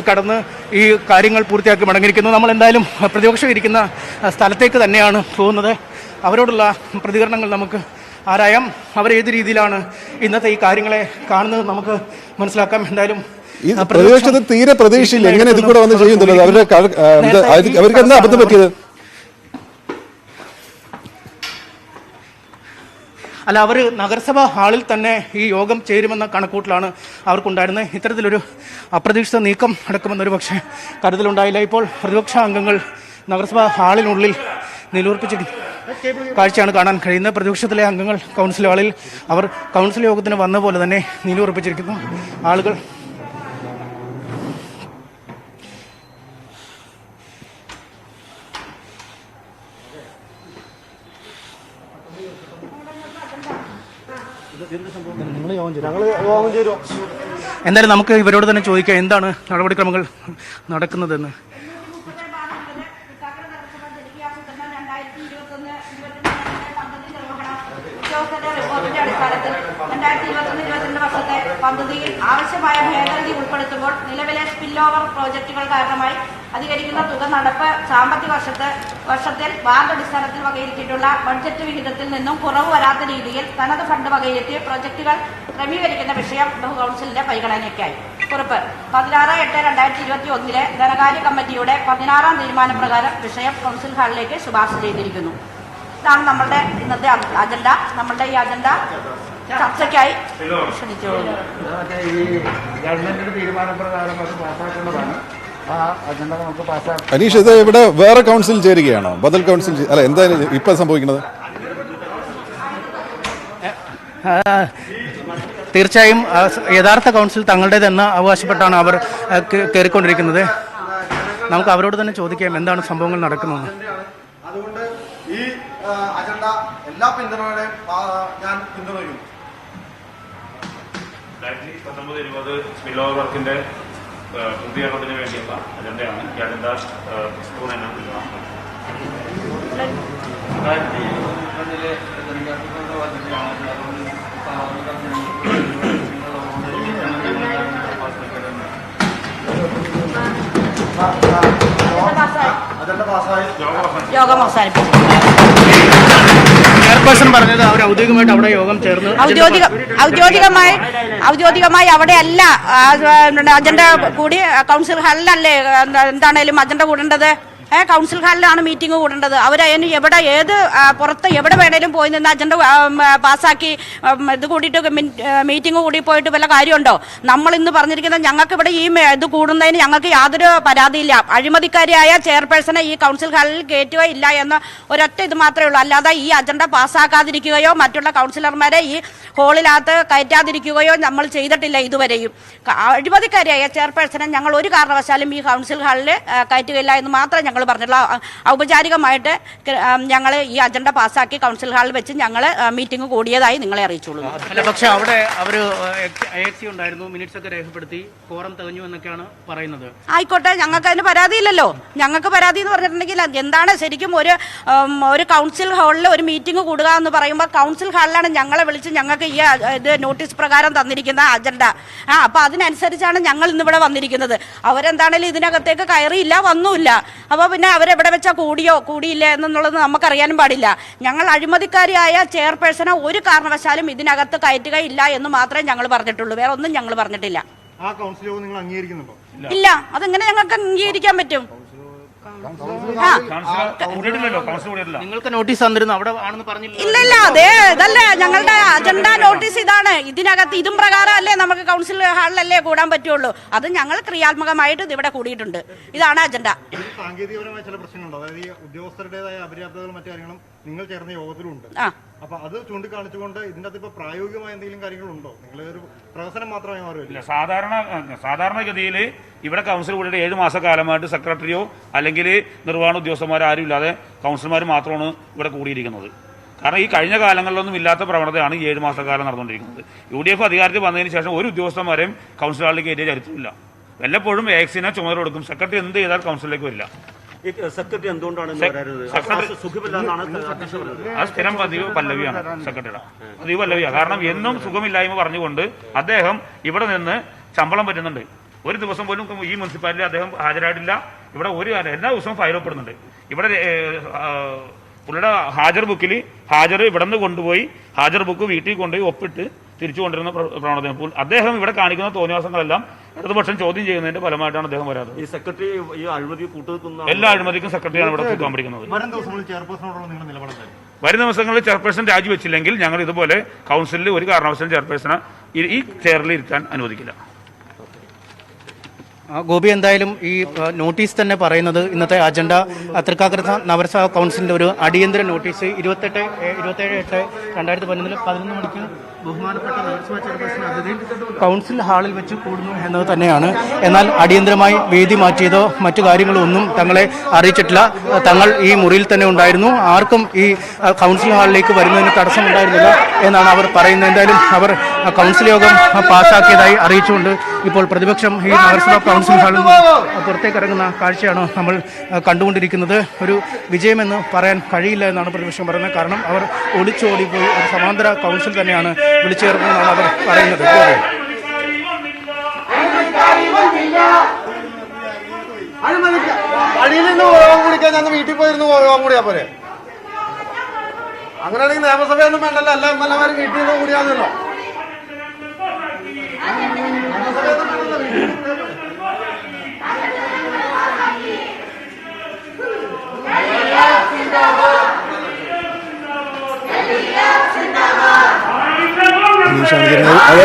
Speaker 3: കടന്ന് ഈ കാര്യങ്ങൾ പൂർത്തിയാക്കി മടങ്ങിയിരിക്കുന്നു. നമ്മൾ എന്തായാലും പ്രതിപക്ഷം ഇരിക്കുന്ന സ്ഥലത്തേക്ക് തന്നെയാണ് പോകുന്നത്. അവരോടുള്ള പ്രതികരണങ്ങൾ നമുക്ക് ആരായാം. അവർ ഏത് രീതിയിലാണ് ഇന്നത്തെ ഈ കാര്യങ്ങളെ കാണുന്നത് നമുക്ക് മനസ്സിലാക്കാം. എന്തായാലും
Speaker 1: പ്രതിപക്ഷത്തിന് തീരെ പ്രതീക്ഷയില്ല എങ്ങനെ ഇത് കൂടെ വന്ന് ചെയ്യുന്നുള്ളത്. അവർക്ക് എന്താ അബദ്ധം പറ്റിയത്?
Speaker 3: അല്ല, അവർ നഗരസഭാ ഹാളിൽ തന്നെ ഈ യോഗം ചേരുമെന്ന കണക്കൂട്ടിലാണ് അവർക്കുണ്ടായിരുന്നത്. ഇത്തരത്തിലൊരു അപ്രതീക്ഷിത നീക്കം നടക്കുമെന്നൊരു പക്ഷേ കരുതലുണ്ടായില്ല. ഇപ്പോൾ പ്രതിപക്ഷ അംഗങ്ങൾ നഗരസഭാ ഹാളിനുള്ളിൽ നിലയുറപ്പിച്ചിരിക്കുന്ന കാഴ്ചയാണ് കാണാൻ കഴിയുന്നത്. പ്രതിപക്ഷത്തിലെ അംഗങ്ങൾ കൗൺസിൽ ഹാളിൽ അവർ കൗൺസിൽ യോഗത്തിന് വന്ന പോലെ തന്നെ നിലയുറപ്പിച്ചിരിക്കുന്നു. ആളുകൾ എന്തായാലും നമുക്ക് ഇവരോട് തന്നെ ചോദിക്കാം എന്താണ് നടപടിക്രമങ്ങൾ നടക്കുന്നതെന്ന്.
Speaker 10: അടിസ്ഥാനത്തിൽ 2021-22 വർഷത്തെ പദ്ധതിയിൽ ആവശ്യമായ ഭേദഗതി ഉൾപ്പെടുത്തുമ്പോൾ നിലവിലെ സ്പിൽ ഓവർ പ്രോജക്റ്റുകൾ കാരണമായി അധികരിക്കുന്ന തുക നടപ്പ് സാമ്പത്തിക വർഷത്തിൽ വാർഡ് അടിസ്ഥാനത്തിൽ വകയിരുത്തിയിട്ടുള്ള ബഡ്ജറ്റ് വിഹിതത്തിൽ നിന്നും കുറവ് വരാത്ത രീതിയിൽ തനത് ഫണ്ട് വകയിരുത്തി പ്രോജക്റ്റുകൾ ക്രമീകരിക്കുന്ന വിഷയം കൗൺസിലിന്റെ പരിഗണനയ്ക്കായി. കുറിപ്പ് 16/8/2021 ധനകാര്യ കമ്മിറ്റിയുടെ 16-ാം തീരുമാനപ്രകാരം വിഷയം കൗൺസിൽ ഹാളിലേക്ക് ശുപാർശ ചെയ്തിരിക്കുന്നു. ഇതാണ് നമ്മളുടെ ഇന്നത്തെ അജണ്ട. നമ്മളുടെ ഈ അജണ്ട ചർച്ചയ്ക്കായി ക്ഷണിച്ചുകൊള്ളുന്നു.
Speaker 8: ഗവൺമെന്റിന്റെ തീരുമാനപ്രകാരം അത് പാസ്സാക്കേണ്ടതാണ്. ആ അജണ്ട നമുക്ക് പാസ്സാക്കാം.
Speaker 1: അനീഷ്, ഇത് ഇവിടെ വേറെ കൗൺസിൽ ചേരുകയാണോ? ബദൽ കൗൺസിൽ അല്ല, എന്താണ് ഇപ്പൊ സംഭവിക്കുന്നത്?
Speaker 3: തീർച്ചയായും യഥാർത്ഥ കൗൺസിൽ തങ്ങളുടേതെന്ന് അവകാശപ്പെട്ടാണ് അവർ കയറിക്കൊണ്ടിരിക്കുന്നത്. നമുക്ക് അവരോട് തന്നെ ചോദിക്കാം എന്താണ് സംഭവങ്ങൾ നടക്കുന്നത്.
Speaker 4: അതുകൊണ്ട് ഈ അജണ്ട എല്ലാ പിന്തുണയുടെയും ഞാൻ പിന്തുണയ്ക്കുന്നു.
Speaker 9: 2019-20 സ്പിൽ ഓവർ വർക്കിന്റെ പൂർത്തീകരണത്തിന് വേണ്ടിയുള്ള അജണ്ടയാണ് ഈ അജണ്ട
Speaker 10: യോഗം അവസാനിപ്പിച്ചു.
Speaker 3: ചെയർപേഴ്സൺ പറഞ്ഞത് അവർ ഔദ്യോഗികമായിട്ട് അവിടെ യോഗം ചേർന്ന്
Speaker 10: ഔദ്യോഗികമായി അവിടെ അല്ല അജണ്ട കൂടി കൗൺസിൽ ഹാളിലല്ലേ എന്താണേലും അജണ്ട കൂടേണ്ടത്. കൗൺസിൽ ഹാളിലാണ് മീറ്റിംഗ് കൂടേണ്ടത്. അവരതിന് ഏത് പുറത്ത് എവിടെ വേണേലും പോയി നിന്ന് അജണ്ട പാസ്സാക്കി ഇത് കൂടിയിട്ട് മീറ്റിംഗ് കൂടി പോയിട്ട് വല്ല കാര്യമുണ്ടോ? നമ്മൾ ഇന്ന് പറഞ്ഞിരിക്കുന്നത് ഞങ്ങൾക്ക് ഇവിടെ ഈ ഇത് കൂടുന്നതിന് ഞങ്ങൾക്ക് യാതൊരു പരാതിയില്ല. അഴിമതിക്കാരിയായ ചെയർപേഴ്സണെ ഈ കൗൺസിൽ ഹാളിൽ കയറ്റുകയില്ല എന്ന ഒരൊറ്റ ഇത് മാത്രമേ ഉള്ളൂ. അല്ലാതെ ഈ അജണ്ട പാസ്സാക്കാതിരിക്കുകയോ മറ്റുള്ള കൗൺസിലർമാരെ ഈ ഹോളിനകത്ത് കയറ്റാതിരിക്കുകയോ നമ്മൾ ചെയ്തിട്ടില്ല ഇതുവരെയും. അഴിമതിക്കാരിയായ ചെയർപേഴ്സണെ ഞങ്ങൾ ഒരു കാരണവശാലും ഈ കൗൺസിൽ ഹാളിൽ കയറ്റുകയില്ല എന്ന് മാത്രമേ ഞങ്ങൾ പറഞ്ഞിട്ടുള്ള. ഔപചാരികമായിട്ട് ഞങ്ങൾ ഈ അജണ്ട പാസ്സാക്കി കൗൺസിൽ ഹാളിൽ വെച്ച് ഞങ്ങൾ മീറ്റിംഗ് കൂടിയതായി നിങ്ങളെ അറിയിച്ചുള്ളൂ.
Speaker 3: അല്ല, പക്ഷെ അവിടെ അവർ AXC ഉണ്ടായിരുന്നു, മിനിറ്റ്സ് ഒക്കെ രേഖപ്പെടുത്തി, കോറം തികഞ്ഞു എന്നൊക്കെയാണ് പറയുന്നത്.
Speaker 10: ആയിക്കോട്ടെ, ഞങ്ങൾക്ക് അതിന് പരാതിയില്ലല്ലോ. ഞങ്ങൾക്ക് പരാതി എന്ന് പറഞ്ഞിട്ടുണ്ടെങ്കിൽ എന്താണ് ശരിക്കും ഒരു കൗൺസിൽ ഹാളിൽ ഒരു മീറ്റിംഗ് കൂടുക എന്ന് പറയുമ്പോൾ കൗൺസിൽ ഹാളിലാണ് ഞങ്ങളെ വിളിച്ച് ഞങ്ങൾക്ക് ഈ ഇത് നോട്ടീസ് പ്രകാരം തന്നിരിക്കുന്ന അജണ്ട. അപ്പോൾ അതിനനുസരിച്ചാണ് ഞങ്ങൾ ഇന്നിവിടെ വന്നിരിക്കുന്നത്. അവരെന്താണേലും ഇതിനകത്തേക്ക് കയറിയില്ല, വന്നുമില്ല. അപ്പോൾ പിന്നെ അവരെവിടെ വെച്ചാൽ കൂടിയില്ല എന്നുള്ളത് നമുക്കറിയാനും പാടില്ല. ഞങ്ങൾ അഴിമതിക്കാരിയായ ചെയർപേഴ്സണെ ഒരു കാരണവശാലും ഇതിനകത്ത് കയറ്റുകയില്ല എന്ന് മാത്രമേ ഞങ്ങൾ പറഞ്ഞിട്ടുള്ളൂ. വേറെ ഒന്നും ഞങ്ങൾ പറഞ്ഞിട്ടില്ല.
Speaker 4: ആ കൗൺസിൽ യോഗം നിങ്ങൾ അംഗീകരിക്കുന്നുണ്ടോ?
Speaker 10: ഇല്ല, അതെങ്ങനെ ഞങ്ങൾക്ക് അംഗീകരിക്കാൻ പറ്റും?
Speaker 3: നിങ്ങൾക്ക് നോട്ടീസ് തന്നിരുന്നു, അവിടെ ആണെന്ന് പറഞ്ഞില്ല.
Speaker 10: ഇല്ല, ഇതല്ലേ ഞങ്ങളുടെ അജണ്ട നോട്ടീസ് ഇതാണ്. ഇതിനകത്ത് ഇതും പ്രകാരം അല്ലേ നമുക്ക് കൗൺസിൽ ഹാളിലല്ലേ കൂടാൻ പറ്റുള്ളൂ. അത് ഞങ്ങൾ ക്രിയാത്മകമായിട്ട് ഇവിടെ കൂടിയിട്ടുണ്ട്. ഇതാണ് അജണ്ട.
Speaker 4: സാങ്കേതികപരമായ ചില പ്രശ്നങ്ങളുണ്ട്. അതായത് ഈ ഉദ്യോഗസ്ഥരുടേതായ അപര്യാപ്തതകളും മറ്റു കാര്യങ്ങളും നിങ്ങൾ ചേർന്ന യോഗത്തിലുണ്ട്. അപ്പൊ അത് ചൂണ്ടിക്കാണിച്ചുകൊണ്ട് ഇതിന്റെ അകത്ത് ഇപ്പൊ പ്രായോഗികമായ എന്തെങ്കിലും കാര്യങ്ങളുണ്ടോ? നിങ്ങൾ ഒരു പ്രവർത്തനം മാത്രമായി മാറില്ല.
Speaker 9: സാധാരണഗതിയിൽ ഇവിടെ കൗൺസിൽ കൂടിയിട്ട് 7 മാസക്കാലമായിട്ട് സെക്രട്ടറിയോ അല്ലെങ്കിൽ നിർവ്വഹണ ഉദ്യോഗസ്ഥന്മാരോ ആരും ഇല്ലാതെ കൗൺസിലർമാർ മാത്രമാണ് ഇവിടെ കൂടിയിരിക്കുന്നത്. കാരണം ഈ കഴിഞ്ഞ കാലങ്ങളിലൊന്നും ഇല്ലാത്ത പ്രവണതയാണ് ഈ 7 മാസക്കാലം നടന്നുകൊണ്ടിരിക്കുന്നത്. UDF അധികാരത്തിൽ വന്നതിന് ശേഷം ഒരു ഉദ്യോഗസ്ഥന്മാരെയും കൗൺസിൽ ഹാളിലേക്ക് കയറ്റിയ ചരിത്രമില്ല. വല്ലപ്പോഴും AXC-നെ ചുമതല കൊടുക്കും. സെക്രട്ടറി എന്ത് ചെയ്താൽ കൗൺസിലിലേക്ക് വരില്ല.
Speaker 11: സെക്രട്ടറി എന്തുകൊണ്ടാണ്
Speaker 9: അത് സ്ഥിരം പല്ലവിയാണ്. സെക്രട്ടറിയുടെ പതിവ് പല്ലവിയാണ്. കാരണം എന്നും സുഖമില്ലായ്മ പറഞ്ഞുകൊണ്ട് അദ്ദേഹം ഇവിടെ നിന്ന് ശമ്പളം പറ്റുന്നുണ്ട്. ഒരു ദിവസം പോലും ഈ മുനിസിപ്പാലിറ്റി അദ്ദേഹം ഹാജരായിട്ടില്ല. ഇവിടെ എല്ലാ ദിവസവും ഫയൽ ഒപ്പിടുന്നുണ്ട്. ഇവിടെ പുള്ളിയുടെ ഹാജർ ബുക്കിൽ ഹാജർ ഇവിടെ നിന്ന് കൊണ്ടുപോയി ഹാജർ ബുക്ക് വീട്ടിൽ കൊണ്ടുപോയി ഒപ്പിട്ട് തിരിച്ചു കൊണ്ടിരുന്ന പ്രവണത. അദ്ദേഹം ഇവിടെ കാണിക്കുന്ന തോന്നിവാസങ്ങളെല്ലാം ഇടതുപക്ഷം ചോദ്യം ചെയ്യുന്നതിന്റെ ഫലമായിട്ടാണ് അദ്ദേഹം വരാറ്.
Speaker 11: ഈ സെക്രട്ടറി ഈ അഴിമതി
Speaker 9: എല്ലാ അഴിമതിക്കും സെക്രട്ടറിയാണ് ഇവിടെ കൂട്ടാൻ പഠിക്കുന്നത്. വരും ദിവസങ്ങളിൽ ചെയർപേഴ്സൺ രാജിവെച്ചില്ലെങ്കിൽ ഞങ്ങൾ ഇതുപോലെ കൗൺസിലിൽ ഒരു കാരണവശാലും ചെയർപേഴ്സണെ ഈ ചെയറിൽ ഇരുത്താൻ അനുവദിക്കില്ല.
Speaker 3: ഗോപി, എന്തായാലും ഈ നോട്ടീസ് തന്നെ പറയുന്നത് ഇന്നത്തെ അജണ്ട തൃക്കാക്കര നഗരസഭാ കൗൺസിലിന്റെ ഒരു അടിയന്തര നോട്ടീസ് 27/8/2011 മണിക്ക് ബഹുമാനപ്പെട്ട നഗരസഭാ ചെയർപേഴ്സൺ അതിഥി കൗൺസിൽ ഹാളിൽ വെച്ച് കൂടുന്നു എന്നത് തന്നെയാണ്. എന്നാൽ അടിയന്തരമായി വേദി മാറ്റിയതോ മറ്റു കാര്യങ്ങളോ ഒന്നും തങ്ങളെ അറിയിച്ചിട്ടില്ല. തങ്ങൾ ഈ മുറിയിൽ തന്നെ ഉണ്ടായിരുന്നു. ആർക്കും ഈ കൗൺസിൽ ഹാളിലേക്ക് വരുന്നതിന് തടസ്സമുണ്ടായിരുന്നില്ല എന്നാണ് അവർ പറയുന്നത്. എന്തായാലും അവർ കൗൺസിൽ യോഗം പാസ്സാക്കിയതായി അറിയിച്ചുകൊണ്ട് ഇപ്പോൾ പ്രതിപക്ഷം ഈ നഗരസഭാ കൗൺസിൽ ഹാളിൽ പുറത്തേക്ക് ഇറങ്ങുന്ന കാഴ്ചയാണ് നമ്മൾ കണ്ടുകൊണ്ടിരിക്കുന്നത്. ഒരു വിജയമെന്ന് പറയാൻ കഴിയില്ല എന്നാണ് പ്രതിപക്ഷം പറയുന്നത്. കാരണം അവർ ഒളിച്ചോടിപ്പോയി ഒരു സമാന്തര കൗൺസിൽ തന്നെയാണ് വിളിച്ചേർന്നതെന്നാണ് അവർ പറയുന്നത്.
Speaker 4: വീട്ടിൽ പോയിരുന്നു യോഗം കൂടിയാ പോലെ. അങ്ങനെയാണെങ്കിൽ നിയമസഭയൊന്നും വേണ്ടല്ലോ. എല്ലാ MLA-മാരും വീട്ടിൽ നിന്ന് കൂടിയാണല്ലോ.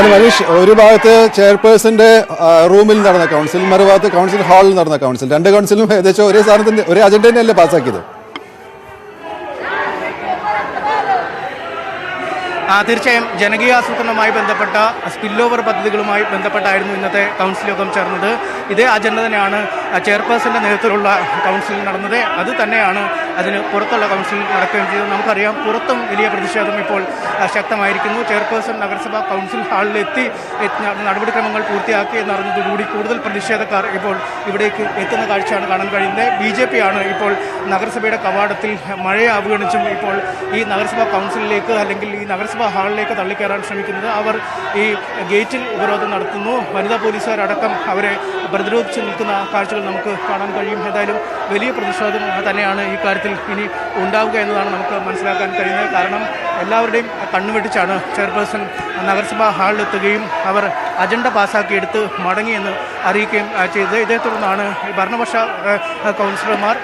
Speaker 1: എന്തായാലും മനീഷ്, ഒരു ഭാഗത്ത് ചെയർപേഴ്സന്റെ റൂമിൽ നടന്ന കൗൺസിൽ, മറുഭാഗത്ത് കൗൺസിൽ ഹാളിൽ നടന്ന കൗൺസിൽ, രണ്ട് കൗൺസിലും ഏകദേശം ഒരേ സാധനത്തിന്റെ ഒരേ അജണ്ട തന്നെയല്ലേ പാസ്സാക്കിയത്?
Speaker 3: തീർച്ചയായും ജനകീയാസൂത്രണവുമായി ബന്ധപ്പെട്ട സ്പിൽ ഓവർ പദ്ധതികളുമായി ബന്ധപ്പെട്ടായിരുന്നു ഇന്നത്തെ കൗൺസിൽ യോഗം ചേർന്നത്. ഇതേ അജണ്ട തന്നെയാണ് ചെയർപേഴ്സന്റെ നേതൃത്വത്തിലുള്ള കൗൺസിലിൽ നടന്നത്. അത് തന്നെയാണ് അതിന് പുറത്തുള്ള കൗൺസിലിൽ നടക്കുകയും ചെയ്തത്. നമുക്കറിയാം, പുറത്തും വലിയ പ്രതിഷേധം ഇപ്പോൾ ശക്തമായിരിക്കുന്നു. ചെയർപേഴ്സൺ നഗരസഭാ കൗൺസിൽ ഹാളിലെത്തി നടപടിക്രമങ്ങൾ പൂർത്തിയാക്കി എന്നറിഞ്ഞതോടുകൂടി കൂടുതൽ പ്രതിഷേധക്കാർ ഇപ്പോൾ ഇവിടേക്ക് എത്തുന്ന കാഴ്ചയാണ് കാണാൻ കഴിയുന്നത്. BJP ആണ് ഇപ്പോൾ നഗരസഭയുടെ കവാടത്തിൽ മഴയെ അവഗണിച്ചും ഇപ്പോൾ ഈ നഗരസഭാ കൗൺസിലിലേക്ക് അല്ലെങ്കിൽ ഈ നഗരസഭാ ഹാളിലേക്ക് തള്ളിക്കയറാൻ ശ്രമിക്കുന്നത്. അവർ ഈ ഗേറ്റിൽ ഉപരോധം നടത്തുന്നു. വനിതാ പോലീസുകാരടക്കം അവരെ പ്രതിരോധിച്ച് നിൽക്കുന്ന കാഴ്ചകൾ നമുക്ക് കാണാൻ കഴിയും. ഏതായാലും വലിയ പ്രതിഷേധം തന്നെയാണ് ഈ കാര്യത്തിൽ ഇനി ഉണ്ടാവുക എന്നതാണ് നമുക്ക് മനസ്സിലാക്കാൻ കഴിയുന്നത്. കാരണം എല്ലാവരുടെയും കണ്ണുവെട്ടിച്ചാണ് ചെയർപേഴ്സൺ നഗരസഭാ ഹാളിലെത്തുകയും അവർ അജണ്ട പാസ്സാക്കിയെടുത്ത് മടങ്ങിയെന്ന് അറിയിക്കുകയും ചെയ്തത്. ഇതേ തുടർന്നാണ് ഈ ഭരണപക്ഷ കൗൺസിലർമാർ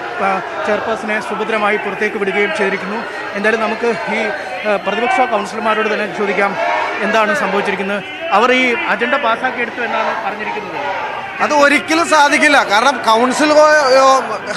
Speaker 3: ചെയർപേഴ്സണെ സുഭദ്രമായി പുറത്തേക്ക് വിടുകയും ചെയ്തിരിക്കുന്നു. എന്തായാലും നമുക്ക് ഈ പ്രതിപക്ഷ കൗൺസിലർമാരോട് തന്നെ ചോദിക്കാം, എന്താണ് സംഭവിച്ചിരിക്കുന്നത്? അവർ ഈ അജണ്ട പാസ്സാക്കിയെടുത്തു എന്നാണ് പറഞ്ഞിരിക്കുന്നത്.
Speaker 12: അത് ഒരിക്കലും സാധിക്കില്ല. കാരണം കൗൺസിൽ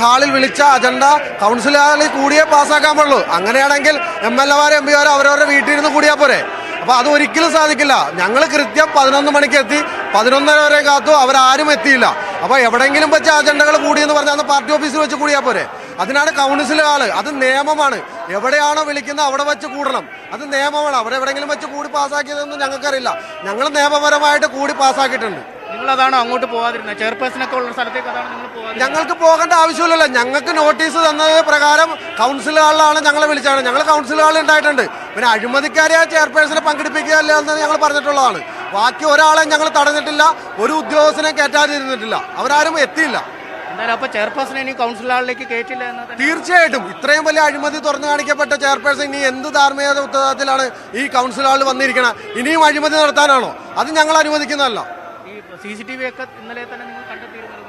Speaker 12: ഹാളിൽ വിളിച്ച അജണ്ട കൗൺസിൽ ഹാളിൽ കൂടിയേ പാസ്സാക്കാൻ പാടുള്ളൂ. അങ്ങനെയാണെങ്കിൽ MLA-മാരും MP-മാരും അവരവരുടെ വീട്ടിലിരുന്ന് കൂടിയാൽ പോരെ. അപ്പോൾ അത് ഒരിക്കലും സാധിക്കില്ല. ഞങ്ങൾ കൃത്യം 11 മണിക്ക് എത്തി, 11:30 വരെ കാത്തു, അവരാരും എത്തിയില്ല. അപ്പോൾ എവിടെയെങ്കിലും വെച്ച് അജണ്ടകൾ കൂടിയെന്ന് പറഞ്ഞാൽ അന്ന് പാർട്ടി ഓഫീസിൽ വെച്ച് കൂടിയാൽ പോരെ. അതിനാണ് കൗൺസിൽ ഹാള്. അത് നിയമമാണ്. എവിടെയാണോ വിളിക്കുന്നത് അവിടെ വെച്ച് കൂടണം. അത് നിയമമാണ്. അവിടെ എവിടെയെങ്കിലും വെച്ച് കൂടി പാസ്സാക്കിയതൊന്നും ഞങ്ങൾക്കറിയില്ല. ഞങ്ങൾ നിയമപരമായിട്ട് കൂടി പാസ്സാക്കിയിട്ടുണ്ട്.
Speaker 3: നിങ്ങളതാണോ അങ്ങോട്ട് പോകാതിരുന്നത്? ചെയർപേഴ്സണൊക്കെ ഉള്ള സ്ഥലത്തേക്ക് അതാണ് നിങ്ങൾ പോകാൻ?
Speaker 12: ഞങ്ങൾക്ക് പോകേണ്ട ആവശ്യമില്ലല്ലോ. ഞങ്ങൾക്ക് നോട്ടീസ് തന്നത് പ്രകാരം കൗൺസിൽ ഹാളിലാണ് ഞങ്ങളെ വിളിച്ചാണ്. ഞങ്ങൾ കൗൺസിൽ ഹാളിൽ ഉണ്ടായിട്ടുണ്ട്. പിന്നെ അഴിമതിക്കാരെ ചെയർപേഴ്സണെ പങ്കെടുപ്പിക്കുകയല്ല എന്ന് ഞങ്ങൾ പറഞ്ഞിട്ടുള്ളതാണ്. ബാക്കി ഒരാളെ ഞങ്ങൾ തടഞ്ഞിട്ടില്ല, ഒരു ഉദ്യോഗസ്ഥനെ കയറ്റാതിരുന്നിട്ടില്ല. അവരാരും എത്തിയില്ല.
Speaker 3: എന്തായാലും അപ്പോൾ ചെയർപേഴ്സണെ ഇനി കൗൺസിൽ ഹാളിലേക്ക് കയറ്റില്ല എന്ന്
Speaker 12: തീർച്ചയായിട്ടും. ഇത്രയും വലിയ അഴിമതി തുറന്നു കാണിക്കപ്പെട്ട ചെയർപേഴ്സൺ ഇനി എന്ത് ധാർമ്മികത ഉത്തരവാദിത്തത്തിലാണ് ഈ കൗൺസിൽ ഹാളിൽ വന്നിരിക്കുന്നത്? ഇനിയും അഴിമതി നടത്താനാണോ? അത് ഞങ്ങൾ അനുവദിക്കുന്നതല്ല.
Speaker 3: CCTV ഒക്കെ ഇന്നലെ തന്നെ നിങ്ങൾ കണ്ടെത്തിയിരുന്നത്?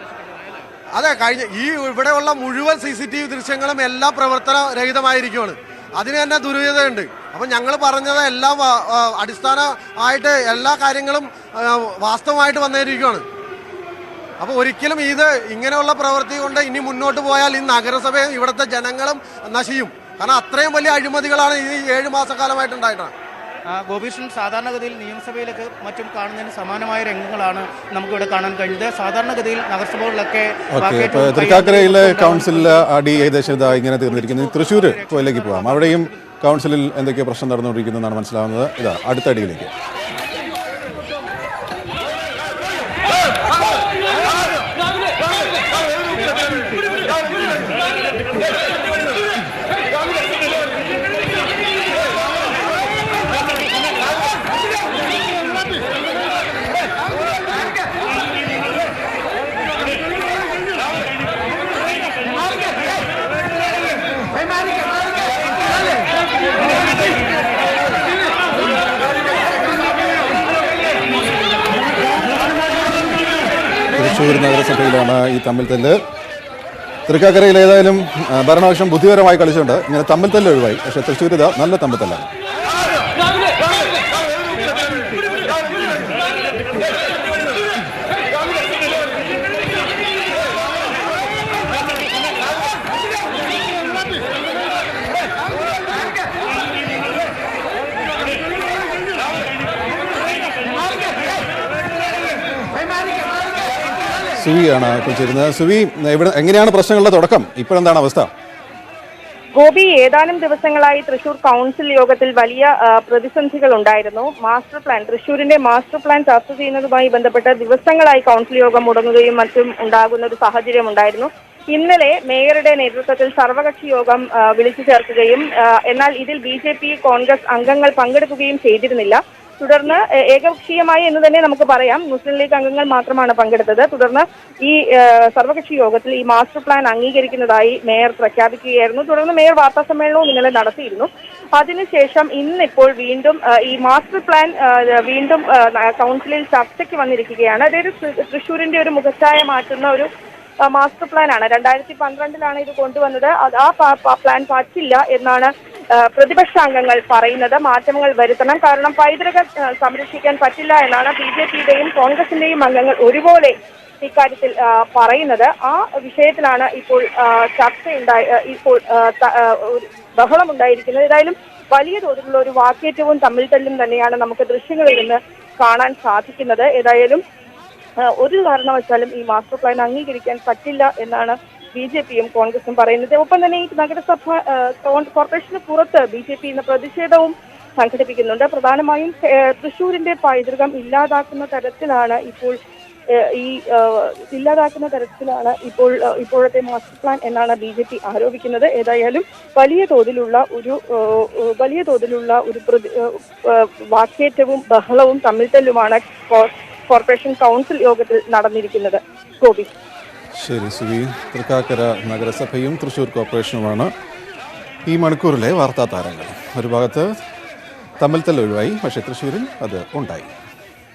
Speaker 12: അതെ, കഴിഞ്ഞ ഇവിടെയുള്ള മുഴുവൻ CCTV ദൃശ്യങ്ങളും എല്ലാം പ്രവർത്തനരഹിതമായിരിക്കുകയാണ്. അതിന് തന്നെ ദുരൂഹതയുണ്ട്. അപ്പം ഞങ്ങൾ പറഞ്ഞത് എല്ലാം അടിസ്ഥാനമായിട്ട് എല്ലാ കാര്യങ്ങളും വാസ്തവമായിട്ട് വന്നിരിക്കുകയാണ്. അപ്പോൾ ഒരിക്കലും ഇത് ഇങ്ങനെയുള്ള പ്രവൃത്തി കൊണ്ട് ഇനി മുന്നോട്ട് പോയാൽ ഈ നഗരസഭയും ഇവിടുത്തെ ജനങ്ങളും നശിക്കും. കാരണം അത്രയും വലിയ അഴിമതികളാണ് ഈ 7 മാസക്കാലമായിട്ടുണ്ടായിട്ടാണ്.
Speaker 3: ഗോപീഷൻ, സാധാരണഗതിയിൽ നിയമസഭയിലൊക്കെ മറ്റും കാണുന്നതിന് സമാനമായ രംഗങ്ങളാണ് നമുക്കിവിടെ കാണാൻ കഴിഞ്ഞത്. സാധാരണഗതിയിൽ നഗരസഭകളിലൊക്കെ
Speaker 1: തൃക്കാക്കരയിലെ കൗൺസിലിൽ അടി ഏകദേശം ഇങ്ങനെ തീർന്നിരിക്കുന്നത്. തൃശ്ശൂർ കോയിലേക്ക് പോകാം. അവിടെയും കൗൺസിലിൽ എന്തൊക്കെയോ പ്രശ്നം നടന്നുകൊണ്ടിരിക്കുന്നതാണ് മനസ്സിലാവുന്നത്. ഇതാ അടുത്ത അടിയിലേക്ക്. തൃശ്ശൂർ നഗരസഭയിലാണ് ഈ തമ്മിൽ തല്ല്. തൃക്കാക്കരയിൽ ഏതായാലും ഭരണപക്ഷം ബുദ്ധിപരമായി കളിച്ചുകൊണ്ട് ഇങ്ങനെ തമ്മിൽ തല്ല് ഒഴിവായി. പക്ഷേ തൃശ്ശൂർ ഇതാ നല്ല തമ്മിൽ തല്ലാണ്. സുവിയാണ് ഇപ്പോൾ ചേരുന്നത്. സുവി, ഇവിടെ എങ്ങനെയാണ് പ്രശ്നങ്ങളുടെ തുടക്കം? ഇപ്പോഴെന്താണ് അവസ്ഥ?
Speaker 13: ഗോപി, ഏതാനും ദിവസങ്ങളായി തൃശൂർ കൗൺസിൽ യോഗത്തിൽ വലിയ പ്രതിസന്ധികൾ ഉണ്ടായിരുന്നു. മാസ്റ്റർ പ്ലാൻ, തൃശൂരിന്റെ മാസ്റ്റർ പ്ലാൻ ചർച്ച ചെയ്യുന്നതുമായി ബന്ധപ്പെട്ട് ദിവസങ്ങളായി കൗൺസിൽ യോഗം മുടങ്ങുകയും മറ്റും ഉണ്ടാകുന്ന ഒരു സാഹചര്യം ഉണ്ടായിരുന്നു. ഇന്നലെ മേയറുടെ നേതൃത്വത്തിൽ സർവകക്ഷി യോഗം വിളിച്ചു ചേർക്കുകയും എന്നാൽ ഇതിൽ BJP, കോൺഗ്രസ് അംഗങ്ങൾ പങ്കെടുക്കുകയും ചെയ്തിരുന്നില്ല. തുടർന്ന് ഏകപക്ഷീയമായി എന്ന് തന്നെ നമുക്ക് പറയാം, മുസ്ലിം ലീഗ് അംഗങ്ങൾ മാത്രമാണ് പങ്കെടുത്തത്. തുടർന്ന് ഈ സർവകക്ഷി യോഗത്തിൽ ഈ മാസ്റ്റർ പ്ലാൻ അംഗീകരിക്കുന്നതായി മേയർ പ്രഖ്യാപിക്കുകയായിരുന്നു. തുടർന്ന് മേയർ വാർത്താ സമ്മേളനവും ഇന്നലെ നടത്തിയിരുന്നു. അതിനുശേഷം ഇന്നിപ്പോൾ വീണ്ടും ഈ മാസ്റ്റർ പ്ലാൻ വീണ്ടും കൗൺസിലിൽ ചർച്ചയ്ക്ക് വന്നിരിക്കുകയാണ്. അതായത് തൃശ്ശൂരിന്റെ ഒരു മുഖച്ഛായ മാറ്റുന്ന ഒരു മാസ്റ്റർ പ്ലാൻ ആണ്. 2012 ഇത് കൊണ്ടുവന്നത്. ആ പ്ലാൻ പറ്റില്ല എന്നാണ് പ്രതിപക്ഷാംഗങ്ങൾ പറയുന്നത്. മാറ്റങ്ങൾ വരുത്തണം, കാരണം പൈതൃകം സംരക്ഷിക്കാൻ പറ്റില്ല എന്നാണ് BJPയുടെയും കോൺഗ്രസിന്റെയും അംഗങ്ങൾ ഒരുപോലെ ഇക്കാര്യത്തിൽ പറയുന്നത്. ആ വിഷയത്തിലാണ് ഇപ്പോൾ ഇപ്പോൾ ബഹളമുണ്ടായിരിക്കുന്നത്. ഏതായാലും വലിയ തോതിലുള്ള ഒരു വാക്കേറ്റവും തമ്മിൽ തല്ലും തന്നെയാണ് നമുക്ക് ദൃശ്യങ്ങളിൽ നിന്ന് കാണാൻ സാധിക്കുന്നത്. ഏതായാലും ഒരു കാരണവശാലും ഈ മാസ്റ്റർ പ്ലാൻ അംഗീകരിക്കാൻ പറ്റില്ല എന്നാണ് BJPയും കോൺഗ്രസും പറയുന്നത്. ഒപ്പം തന്നെ ഈ നഗരസഭ കോർപ്പറേഷന് പുറത്ത് BJP ഇന്ന് പ്രതിഷേധവും സംഘടിപ്പിക്കുന്നുണ്ട്. പ്രധാനമായും തൃശ്ശൂരിന്റെ പൈതൃകം ഇല്ലാതാക്കുന്ന തരത്തിലാണ് ഇപ്പോഴത്തെ മാസ്റ്റർ പ്ലാൻ എന്നാണ് BJP ആരോപിക്കുന്നത്. ഏതായാലും വലിയ തോതിലുള്ള ഒരു വാക്കേറ്റവും ബഹളവും തമ്മിൽ തല്ലുമാണ് കോർപ്പറേഷൻ കൗൺസിൽ യോഗത്തിൽ നടന്നിരിക്കുന്നത്. ഗോപി.
Speaker 1: ശരി സുവി, തൃക്കാക്കര നഗരസഭയും തൃശ്ശൂർ കോർപ്പറേഷനുമാണ് ഈ മണിക്കൂറിലെ വാർത്താ താരങ്ങൾ. ഒരു ഭാഗത്ത് തമ്മിൽ തല്ല് ഒഴിവായി, പക്ഷേ തൃശ്ശൂരിൽ അത് ഉണ്ടായി.